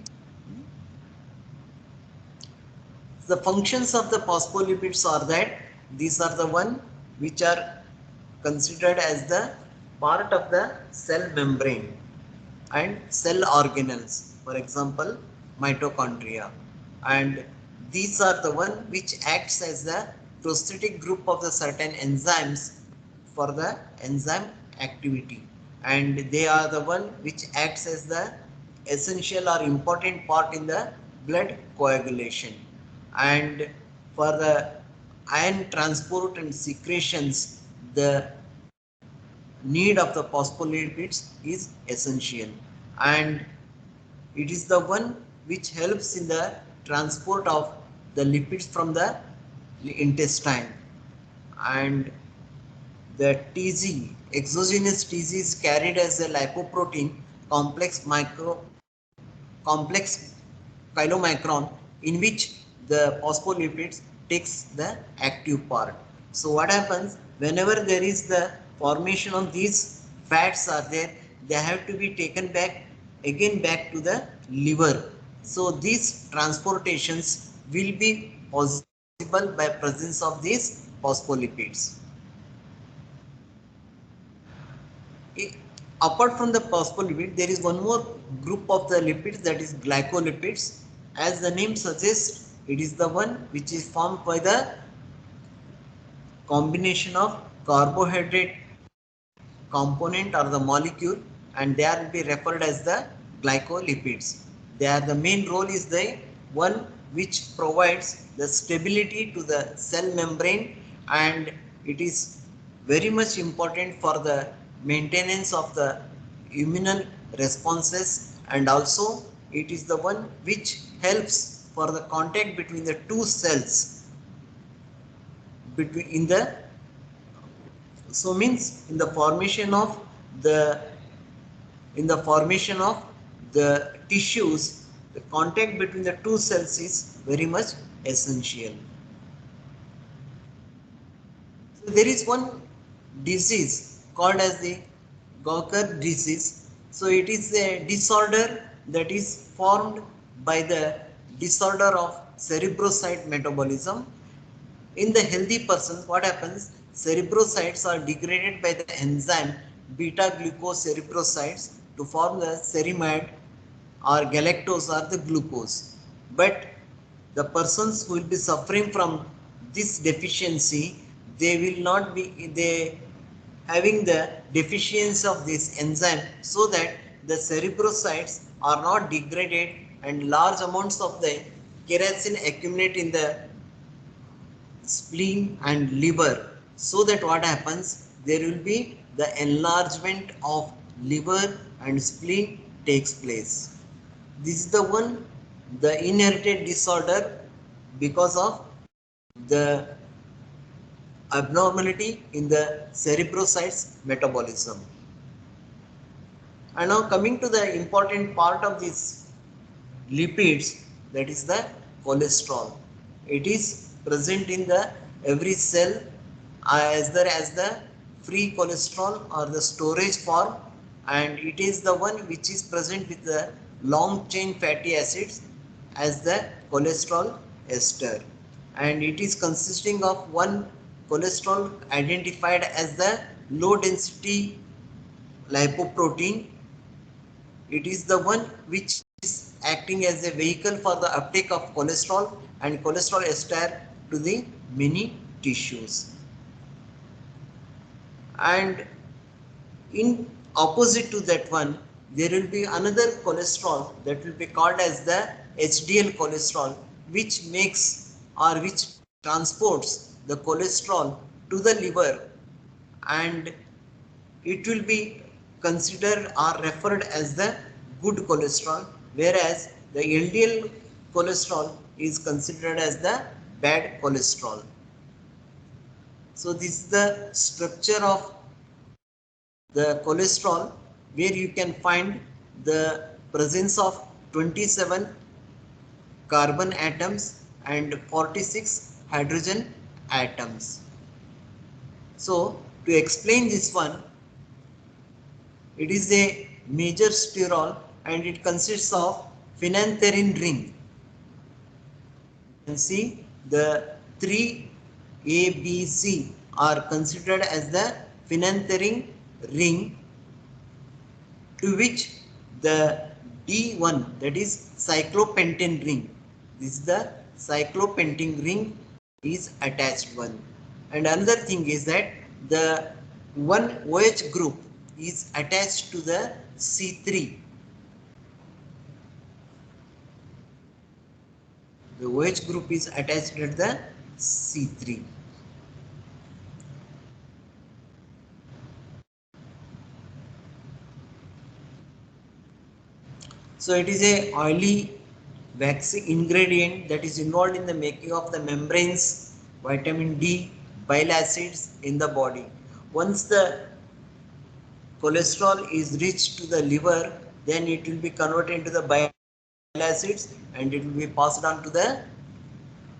The functions of the phospholipids are that these are the one which are considered as the part of the cell membrane and cell organelles, for example mitochondria, and these are the one which acts as the prosthetic group of the certain enzymes for the enzyme activity, and they are the one which acts as the essential or important part in the blood coagulation, and for the ion transport and secretions the need of the phospholipids is essential, and it is the one which helps in the transport of the lipids from the intestine, and The TZ, exogenous TZ is carried as a lipoprotein complex chylomicron in which the phospholipids takes the active part. So what happens whenever there is the formation of these fats are there, they have to be taken back to the liver. So these transportations will be possible by presence of these phospholipids. Apart from the phospholipid, there is one more group of the lipids, that is glycolipids. As the name suggests, it is the one which is formed by the combination of carbohydrate component or the molecule, and they are be referred as the glycolipids. The main role is the one which provides the stability to the cell membrane, and it is very much important for the maintenance of the immune responses, and also it is the one which helps for the contact between the two cells between in the so means the in the formation of the tissues, the contact between the two cells is very much essential. So there is one disease called as the Gawker disease. So it is a disorder that is formed by the disorder of cerebrocyte metabolism. In the healthy persons, what happens? Cerebrocytes are degraded by the enzyme beta glucose cerebrocytes to form the ceramide or galactose or the glucose. But the persons who will be suffering from this deficiency, they will not be they having the deficiency of this enzyme, so that the cerebrocytes are not degraded and large amounts of the kerosene accumulate in the spleen and liver, so that what happens, there will be the enlargement of liver and spleen takes place. This is the one, the inherited disorder because of the abnormality in the cerebrocytes metabolism. And now coming to the important part of this lipids, that is the cholesterol. It is present in the every cell as the free cholesterol or the storage form, and it is the one which is present with the long chain fatty acids as the cholesterol ester, and it is consisting of one cholesterol identified as the low density lipoprotein. It is the one which is acting as a vehicle for the uptake of cholesterol and cholesterol ester to the many tissues. And in opposite to that one, there will be another cholesterol that will be called as the HDL cholesterol, which makes or which transports the cholesterol to the liver, and it will be considered or referred as the good cholesterol, whereas the LDL cholesterol is considered as the bad cholesterol. So this is the structure of the cholesterol, where you can find the presence of 27 carbon atoms and 46 hydrogen atoms. So to explain this one, it is a major sterol and it consists of phenanthrene ring. You can see the 3 A, B, C are considered as the phenanthrene ring, to which the D1, that is cyclopentane ring, this is the cyclopentane ring is attached one. And another thing is that the one OH group is attached to the C3. The OH group is attached at the C3. So it is a oily waxy ingredient that is involved in the making of the membranes, vitamin D, bile acids in the body. once the cholesterol is reached to the liver, then it will be converted into the bile acids and it will be passed on to the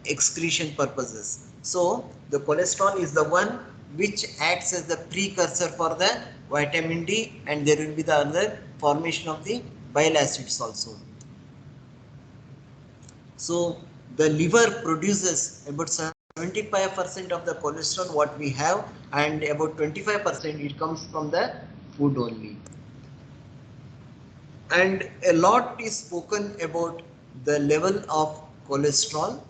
excretion purposes. So the cholesterol is the one which acts as the precursor for the vitamin D, and there will be the other formation of the bile acids also. So the liver produces about 75% of the cholesterol what we have, and about 25% it comes from the food only. And a lot is spoken about the level of cholesterol.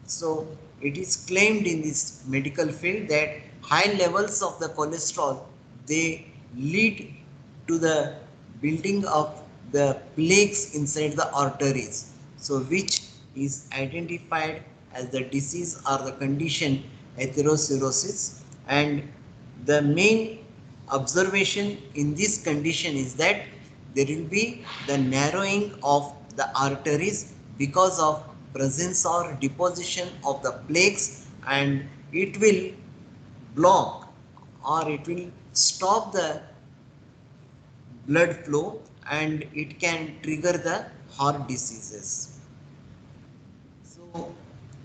So it is claimed in this medical field that high levels of the cholesterol, they lead to the building of the plaques inside the arteries, so which is identified as the disease or the condition atherosclerosis. And the main observation in this condition is that there will be the narrowing of the arteries because of presence or deposition of the plaques, and it will block or it will stop the blood flow, and it can trigger the heart diseases. So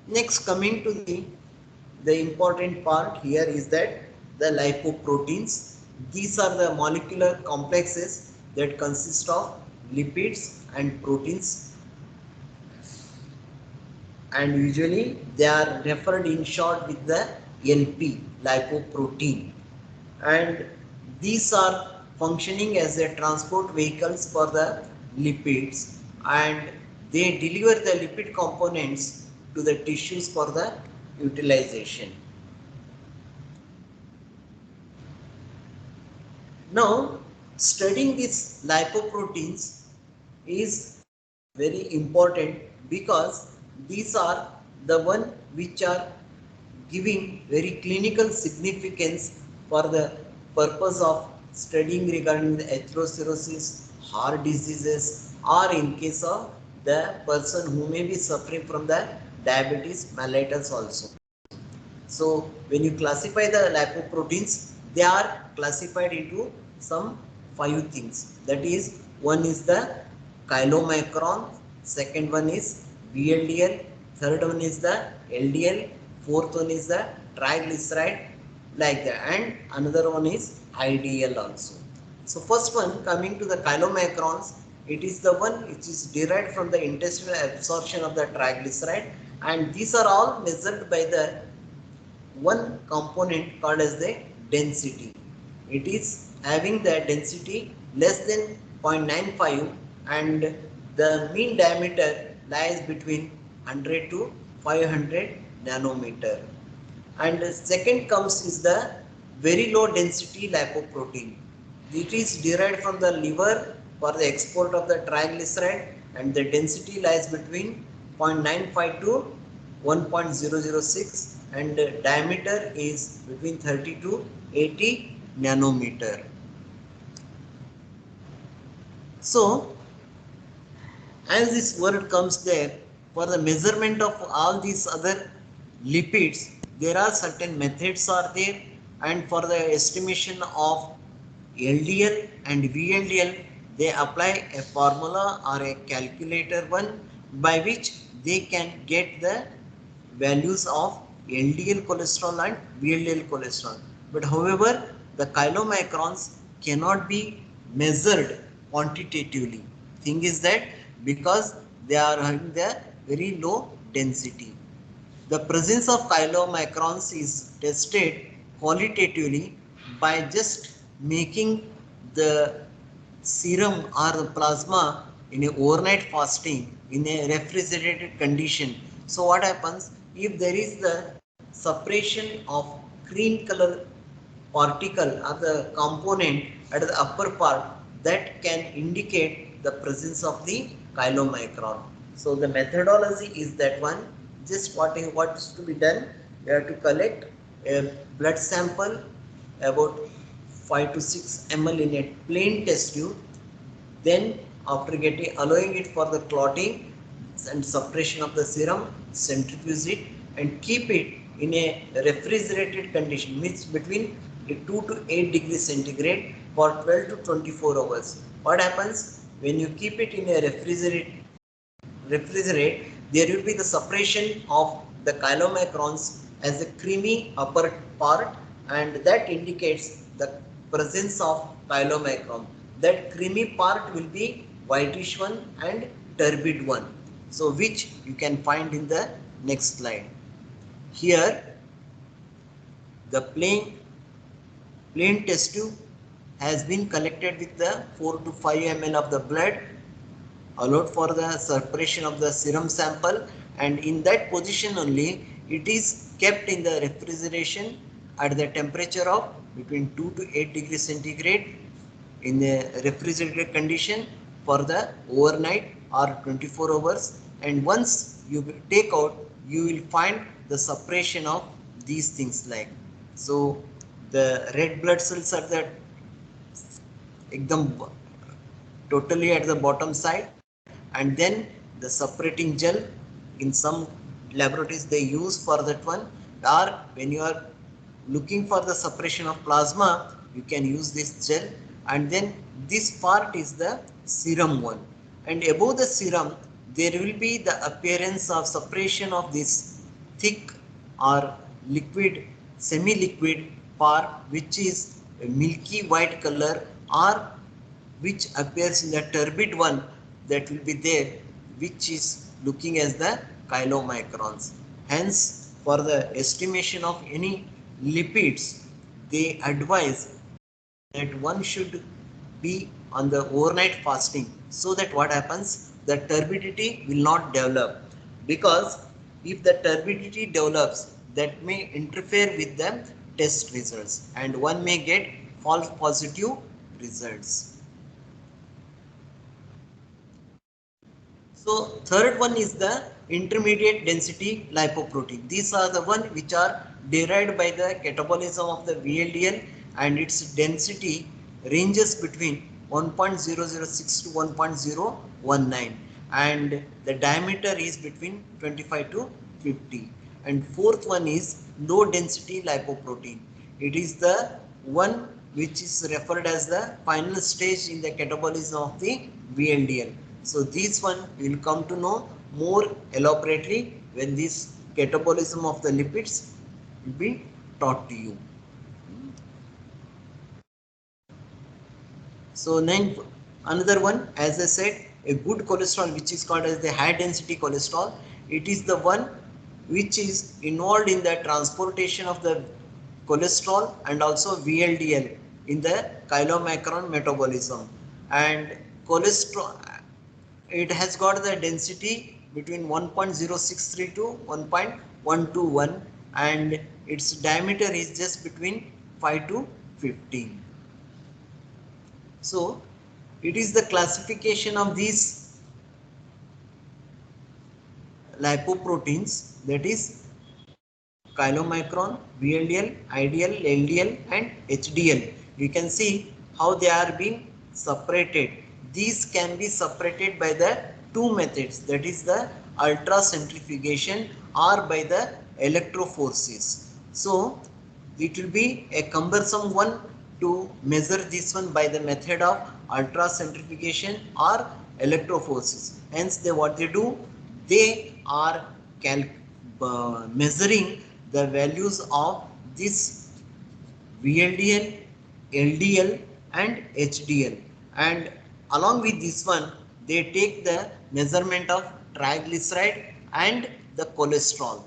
next, coming to the important part here is that the lipoproteins. These are the molecular complexes that consist of lipids and proteins, and usually they are referred in short with the LP, lipoprotein. And these are functioning as a transport vehicles for the lipids, and they deliver the lipid components to the tissues for the utilization. Now, studying these lipoproteins is very important because these are the one which are giving very clinical significance for the purpose of studying regarding the atherosclerosis, heart diseases, or in case of the person who may be suffering from the diabetes mellitus also. So when you classify the lipoproteins, they are classified into some 5 things. That is, one is the chylomicron, second one is VLDL, third one is the LDL, fourth one is the triglyceride, like that, and another one is IDL also. So first one, coming to the chylomicrons, it is the one which is derived from the intestinal absorption of the triglyceride, and these are all measured by the one component called as the density. It is having the density less than 0.95, and the mean diameter lies between 100 to 500 nanometer. And second comes is the very low density lipoprotein. It is derived from the liver for the export of the triglyceride, and the density lies between 0.95 to 1.006, and diameter is between 30 to 80 nanometer. So as this word comes there, for the measurement of all these other lipids, there are certain methods are there, and for the estimation of LDL and VLDL, they apply a formula or a calculator one by which they can get the values of LDL cholesterol and VLDL cholesterol. But however, the chylomicrons cannot be measured quantitatively. Thing is that because they are having the very low density, the presence of chylomicrons is tested qualitatively by just making the serum or the plasma in a overnight fasting in a refrigerated condition. So what happens if there is the suppression of green color particle or the component at the upper part, that can indicate the presence of the chylomicron. So the methodology is that one. Just what is to be done, you have to collect a blood sample about 5 to 6 ml in a plain test tube. Then after allowing it for the clotting and suppression of the serum, centrifuge it and keep it in a refrigerated condition, means between 2 to 8 degrees centigrade for 12 to 24 hours. What happens when you keep it in a refrigerate, there will be the separation of the chylomicrons as a creamy upper part, and that indicates the presence of chylomicron. That creamy part will be whitish one and turbid one. So which you can find in the next slide. Here the plain test tube has been collected with the 4 to 5 ml of the blood allowed for the separation of the serum sample, and in that position only it is kept in the refrigeration at the temperature of between 2 to 8 degrees centigrade in the refrigerated condition for the overnight or 24 hours, and once you take out you will find the separation of these things like so the red blood cells are the ekdam totally at the bottom side, and then the separating gel in some laboratories they use for that one, or when you are looking for the separation of plasma you can use this gel, and then this part is the serum one, and above the serum there will be the appearance of separation of this thick or liquid semi liquid part which is a milky white color, or which appears in the turbid one that will be there, which is looking as the chylomicrons. Hence for the estimation of any lipids they advise that one should be on the overnight fasting, so that what happens, the turbidity will not develop, because if the turbidity develops that may interfere with the test results and one may get false positive results. So third one is the intermediate density lipoprotein. These are the one which are derived by the catabolism of the VLDL, and its density ranges between 1.006 to 1.019, and the diameter is between 25 to 50. And fourth one is low density lipoprotein. It is the one which is referred as the final stage in the catabolism of the VLDL. So this one we will come to know more elaborately when this catabolism of the lipids will be taught to you. So then another one, as I said, a good cholesterol which is called as the high density cholesterol. It is the one which is involved in the transportation of the cholesterol and also VLDL in the chylomicron metabolism. And cholesterol, it has got the density between 1.063 to 1.121, and its diameter is just between 5 to 15. So it is the classification of these lipoproteins, that is chylomicron, VLDL, IDL, LDL and HDL. You can see how they are being separated. These can be separated by the two methods, that is the ultracentrifugation or by the electrophoresis. So it will be a cumbersome one to measure this one by the method of ultracentrifugation or electrophoresis. Hence what they do, they are measuring the values of this VLDL, LDL and HDL, and along with this one they take the measurement of triglyceride and the cholesterol.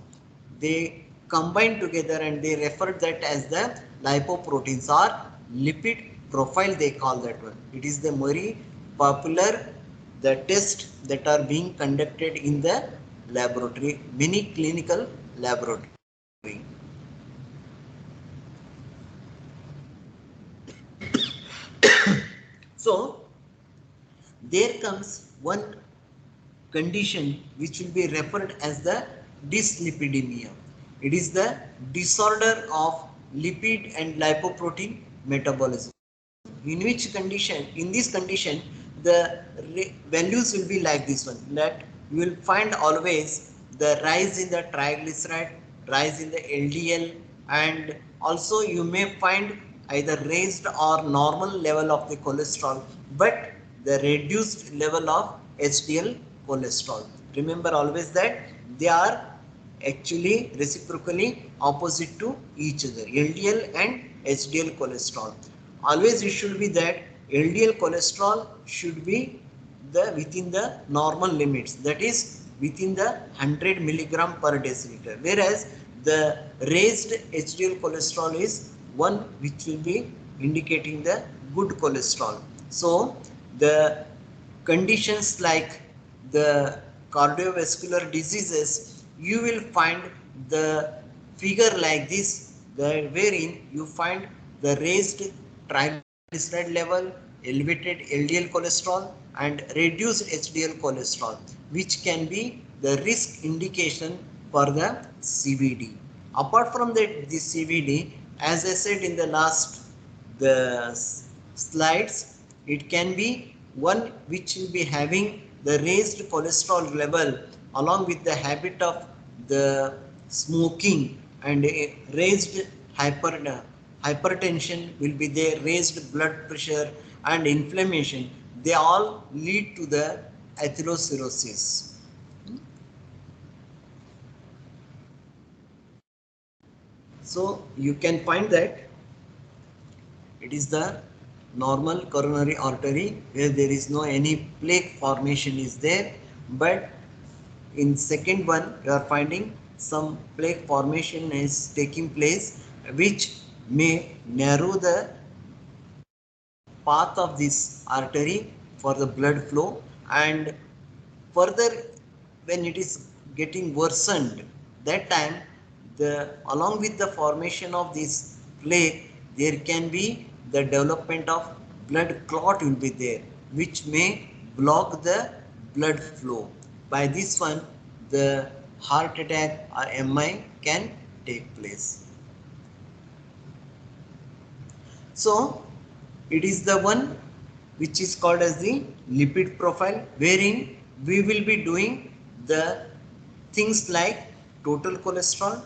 They combine together and they refer that as the lipoproteins or lipid profile, they call that one. It is the very popular the test that are being conducted in the laboratory, many clinical laboratory. So there comes one condition which will be referred as the dyslipidemia. It is the disorder of lipid and lipoprotein metabolism. In which condition, in this condition, the values will be like this one, that you will find always the rise in the triglyceride, rise in the LDL, and Also you may find either raised or normal level of the cholesterol, but the reduced level of HDL cholesterol. Remember always that they are actually reciprocally opposite to each other, LDL and HDL cholesterol. Always it should be that LDL cholesterol should be within the normal limits, that is within the 100 milligram per deciliter, whereas the raised HDL cholesterol is one which will be indicating the good cholesterol. So the conditions like the cardiovascular diseases, you will find the figure like this, wherein you find the raised triglyceride level, elevated LDL cholesterol and reduced HDL cholesterol, which can be the risk indication for the CVD. Apart from that, the CVD, as I said in the last the slides, it can be one which will be having the raised cholesterol level along with the habit of the smoking, and a raised hypertension will be there, raised blood pressure and inflammation. They all lead to the atherosclerosis. So you can find that it is the normal coronary artery where there is no any plaque formation is there, but in second one you are finding some plaque formation is taking place, which may narrow the path of this artery for the blood flow, and further when it is getting worsened, that time the along with the formation of this plaque there can be the development of blood clot will be there, which may block the blood flow. By this one the heart attack or MI can take place. So it is the one which is called as the lipid profile, wherein we will be doing the things like total cholesterol,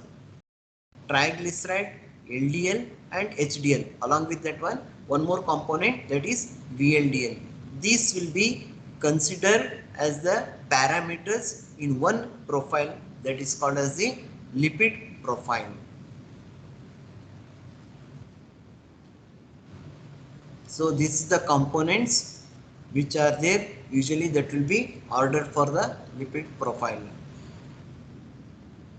triglyceride, LDL and HDL. Along with that one more component, that is VLDL. These will be considered as the parameters in one profile, that is called as the lipid profile. So this is the components which are there, usually that will be ordered for the lipid profile.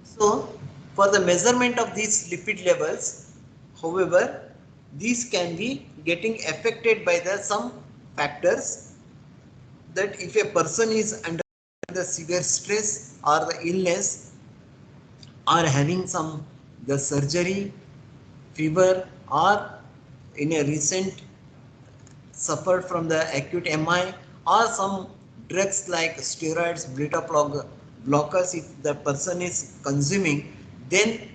So for the measurement of these lipid levels, however, these can be getting affected by the some factors, that if a person is under the severe stress or the illness or having some the surgery, fever, or in a recent suffered from the acute MI, or some drugs like steroids, beta blockers, if the person is consuming, then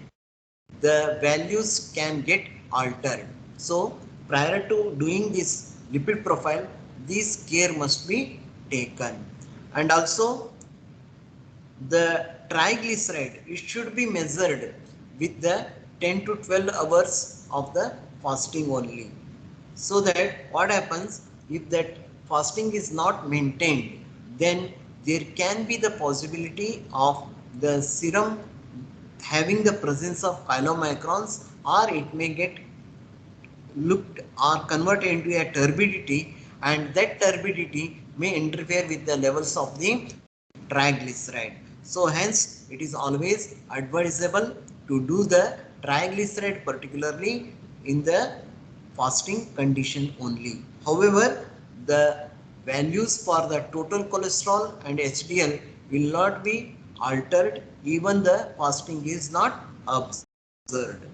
the values can get altered. So prior to doing this lipid profile, this care must be taken. And also the triglyceride, it should be measured with the 10 to 12 hours of the fasting only, so that what happens, if that fasting is not maintained, then there can be the possibility of the serum having the presence of chylomicrons, or it may get looked or converted into a turbidity, and that turbidity may interfere with the levels of the triglyceride. So hence it is always advisable to do the triglyceride particularly in the fasting condition only. However, the values for the total cholesterol and HDL will not be altered even the fasting is not observed.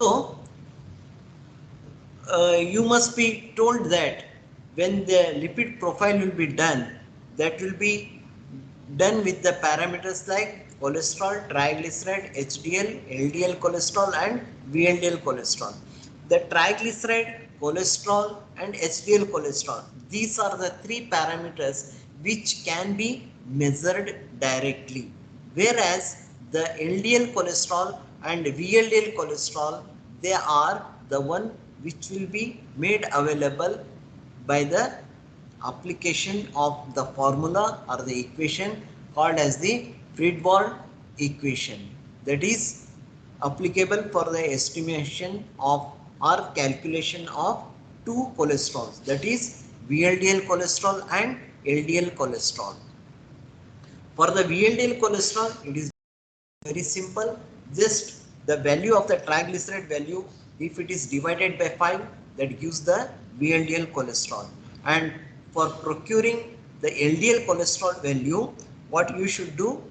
So you must be told that when the lipid profile will be done, that will be done with the parameters like cholesterol, triglyceride, HDL, LDL cholesterol and VLDL cholesterol. The triglyceride, cholesterol and HDL cholesterol, these are the three parameters which can be measured directly, whereas the LDL cholesterol and VLDL cholesterol, they are the one which will be made available by the application of the formula or the equation called as the Friedwald equation, that is applicable for the estimation of or calculation of two cholesterols, that is VLDL cholesterol and LDL cholesterol. For the VLDL cholesterol, it is very simple. Just the value of the triglyceride value, if it is divided by 5, that gives the VLDL cholesterol. And for procuring the LDL cholesterol value, what you should do,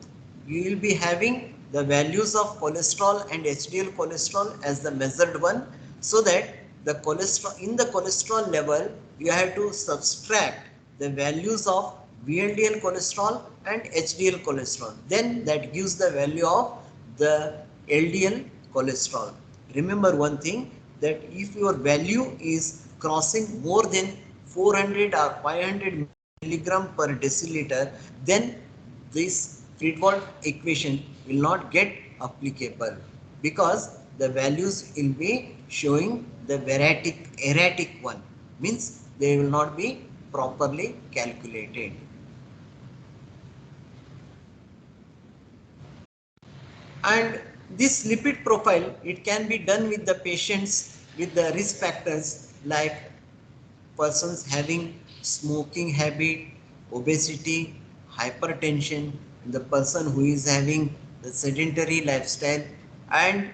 you will be having the values of cholesterol and HDL cholesterol as the measured one, so that the cholesterol in the cholesterol level you have to subtract the values of VLDL cholesterol and HDL cholesterol, then that gives the value of the LDL cholesterol. Remember one thing, that if your value is crossing more than 400 or 500 milligram per deciliter, then this Friedwald equation will not get applicable, because the values will be showing the erratic one, means they will not be properly calculated. And this lipid profile, it can be done with the patients with the risk factors like persons having smoking habit, obesity, hypertension, the person who is having the sedentary lifestyle, and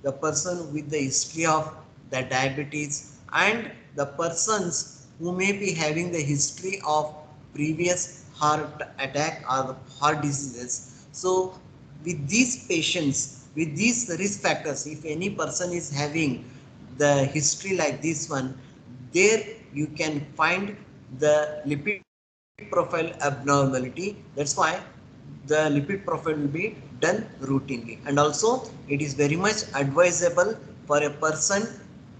the person with the history of the diabetes, and the persons who may be having the history of previous heart attack or heart diseases. So with these patients, with these risk factors, if any person is having the history like this one, there you can find the lipid profile abnormality. That's why the lipid profile will be done routinely. And also it is very much advisable for a person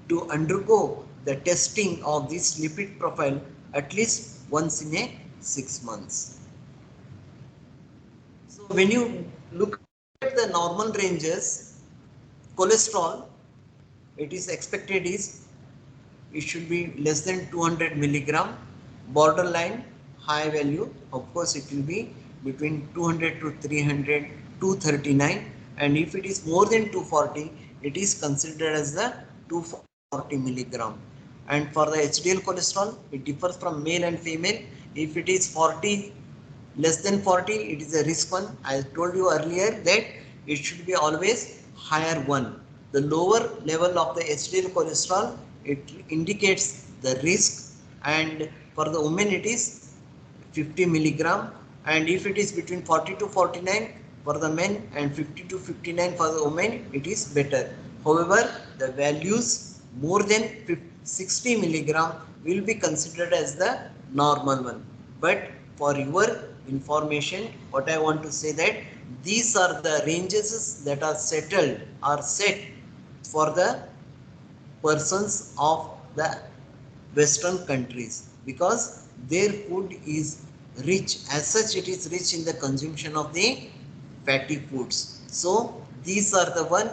to undergo the testing of this lipid profile at least once in a 6 months. So when you look at the normal ranges, cholesterol, it is expected is it should be less than 200 milligram, borderline high value, of course it will be between 200 to 300, 239, and if it is more than 240, it is considered as the 240 milligram. And for the HDL cholesterol, it differs from male and female. If it is 40, less than 40, it is a risk one. I told you earlier that it should be always higher one. The lower level of the HDL cholesterol, it indicates the risk, and for the women it is 50 milligram, and if it is between 40 to 49 for the men and 50 to 59 for the women, it is better. However, the values more than 60 milligram will be considered as the normal one. But for your information, what I want to say, that these are the ranges that are settled or set for the persons of the Western countries, because their food is rich, as such it is rich in the consumption of the fatty foods. So these are the one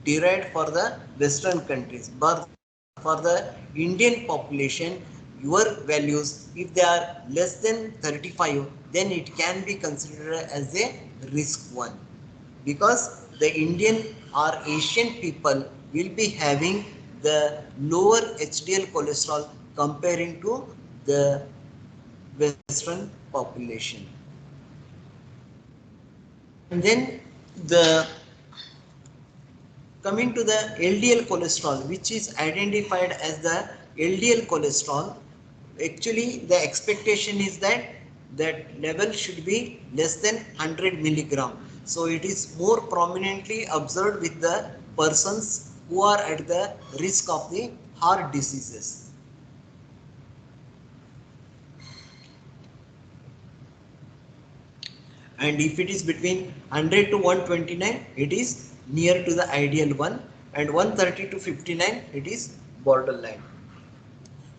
derived for the Western countries. But for the Indian population, your values, if they are less than 35, then it can be considered as a risk one, because the Indian or Asian people will be having the lower HDL cholesterol comparing to the Western population. And then the coming to the LDL cholesterol, which is identified as the LDL cholesterol, actually the expectation is that that level should be less than 100 milligram. So it is more prominently observed with the persons who are at the risk of the heart diseases. And if it is between 100 to 129, it is near to the ideal one, and 130 to 59, it is borderline.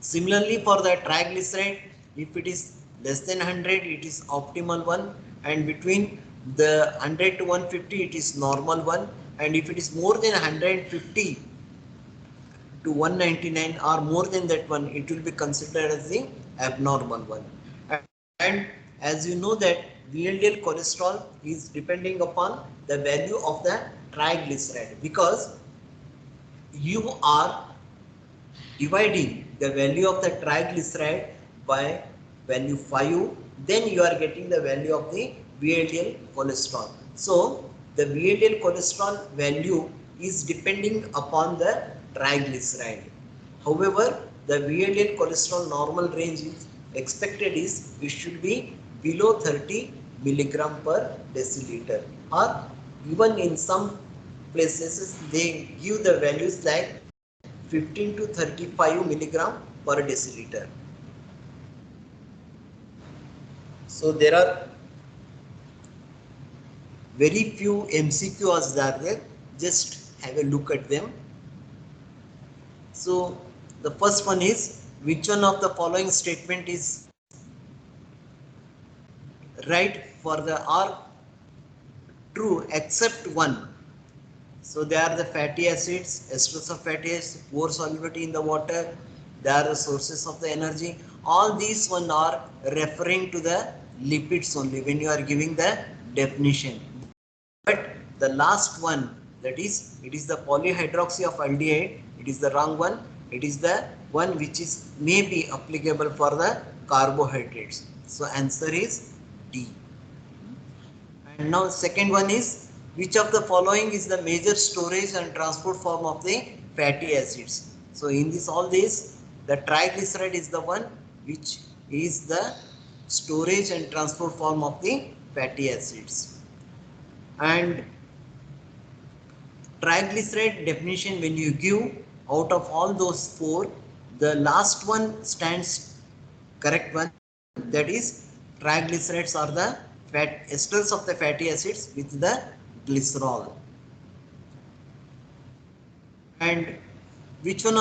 Similarly, for the triglyceride, if it is less than 100, it is optimal one, and between the 100 to 150 it is normal one, and if it is more than 150 to 199 or more than that one, it will be considered as the abnormal one. And as you know that VLDL cholesterol is depending upon the value of the triglyceride, because you are dividing the value of the triglyceride by value 5, then you are getting the value of the VLDL cholesterol. So the VLDL cholesterol value is depending upon the triglyceride. However, the VLDL cholesterol normal range is expected is it should be below 30 milligram per deciliter, or even in some places they give the values like 15 to 35 milligram per deciliter. So there are very few MCQs are there, just have a look at them. So the first one is, which one of the following statement is right for the or true except one? So they are the fatty acids, esters of fatty acids, poor solubility in the water, they are the sources of the energy. All these one are referring to the lipids only when you are giving the definition. But the last one, that is, it is the polyhydroxy of aldehyde, it is the wrong one. It is the one which is may be applicable for the carbohydrates. So answer is D. And now second one is, which of the following is the major storage and transport form of the fatty acids? So in this all this, the triglyceride is the one which is the storage and transport form of the fatty acids. And triglyceride definition, when you give out of all those four, the last one stands correct one, that is triglycerides are the fat esters of the fatty acids with the glycerol. And which of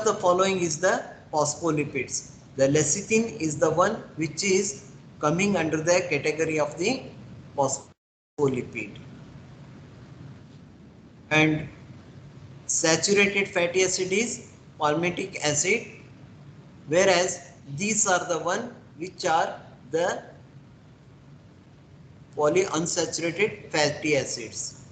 the following is the phospholipids? The lecithin is the one which is coming under the category of the phospholipid. And saturated fatty acid is palmitic acid, whereas these are the one which are the polyunsaturated fatty acids.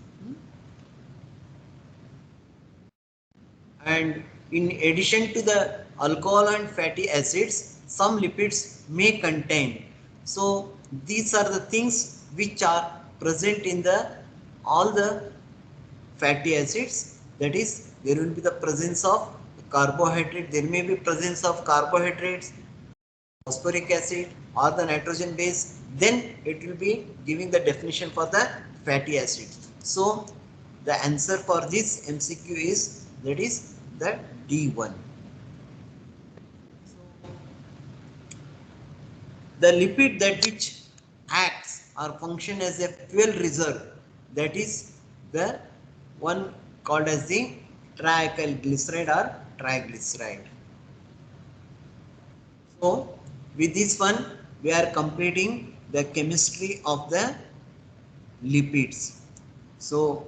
And in addition to the alcohol and fatty acids, some lipids may contain. So these are the things which are present in the all the fatty acids. That is, there will be the presence of carbohydrate, there may be presence of carbohydrates, phosphoric acid or the nitrogen base, then it will be giving the definition for the fatty acids. So the answer for this MCQ is, that is the D1. The lipid that which acts or function as a fuel reserve, that is the one called as the trialkyl glyceride or triglyceride. So with this one we are completing the chemistry of the lipids. So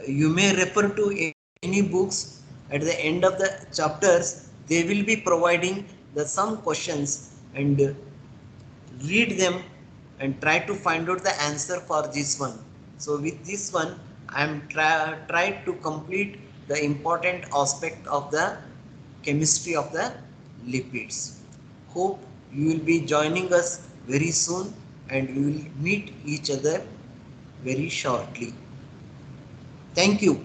you may refer to any books. At the end of the chapters they will be providing the some questions, and read them and try to find out the answer for this one. So with this one I am tried to complete the important aspect of the chemistry of the lipids. Hope you will be joining us very soon and we will meet each other very shortly. Thank you.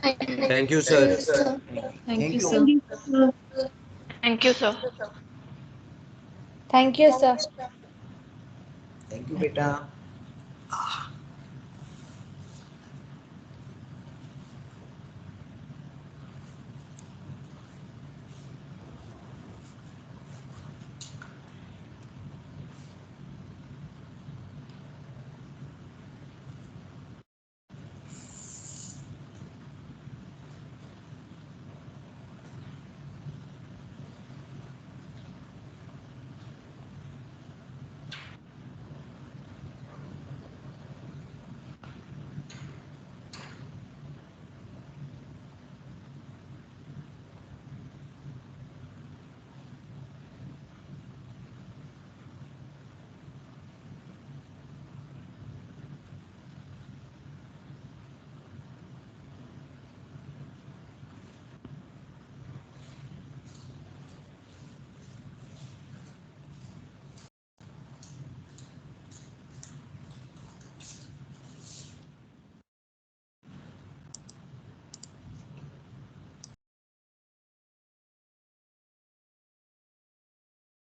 Thank you, sir. Thank you, Thank sir. you. Thank you, sir. Thank you, sir. Thank you, beta.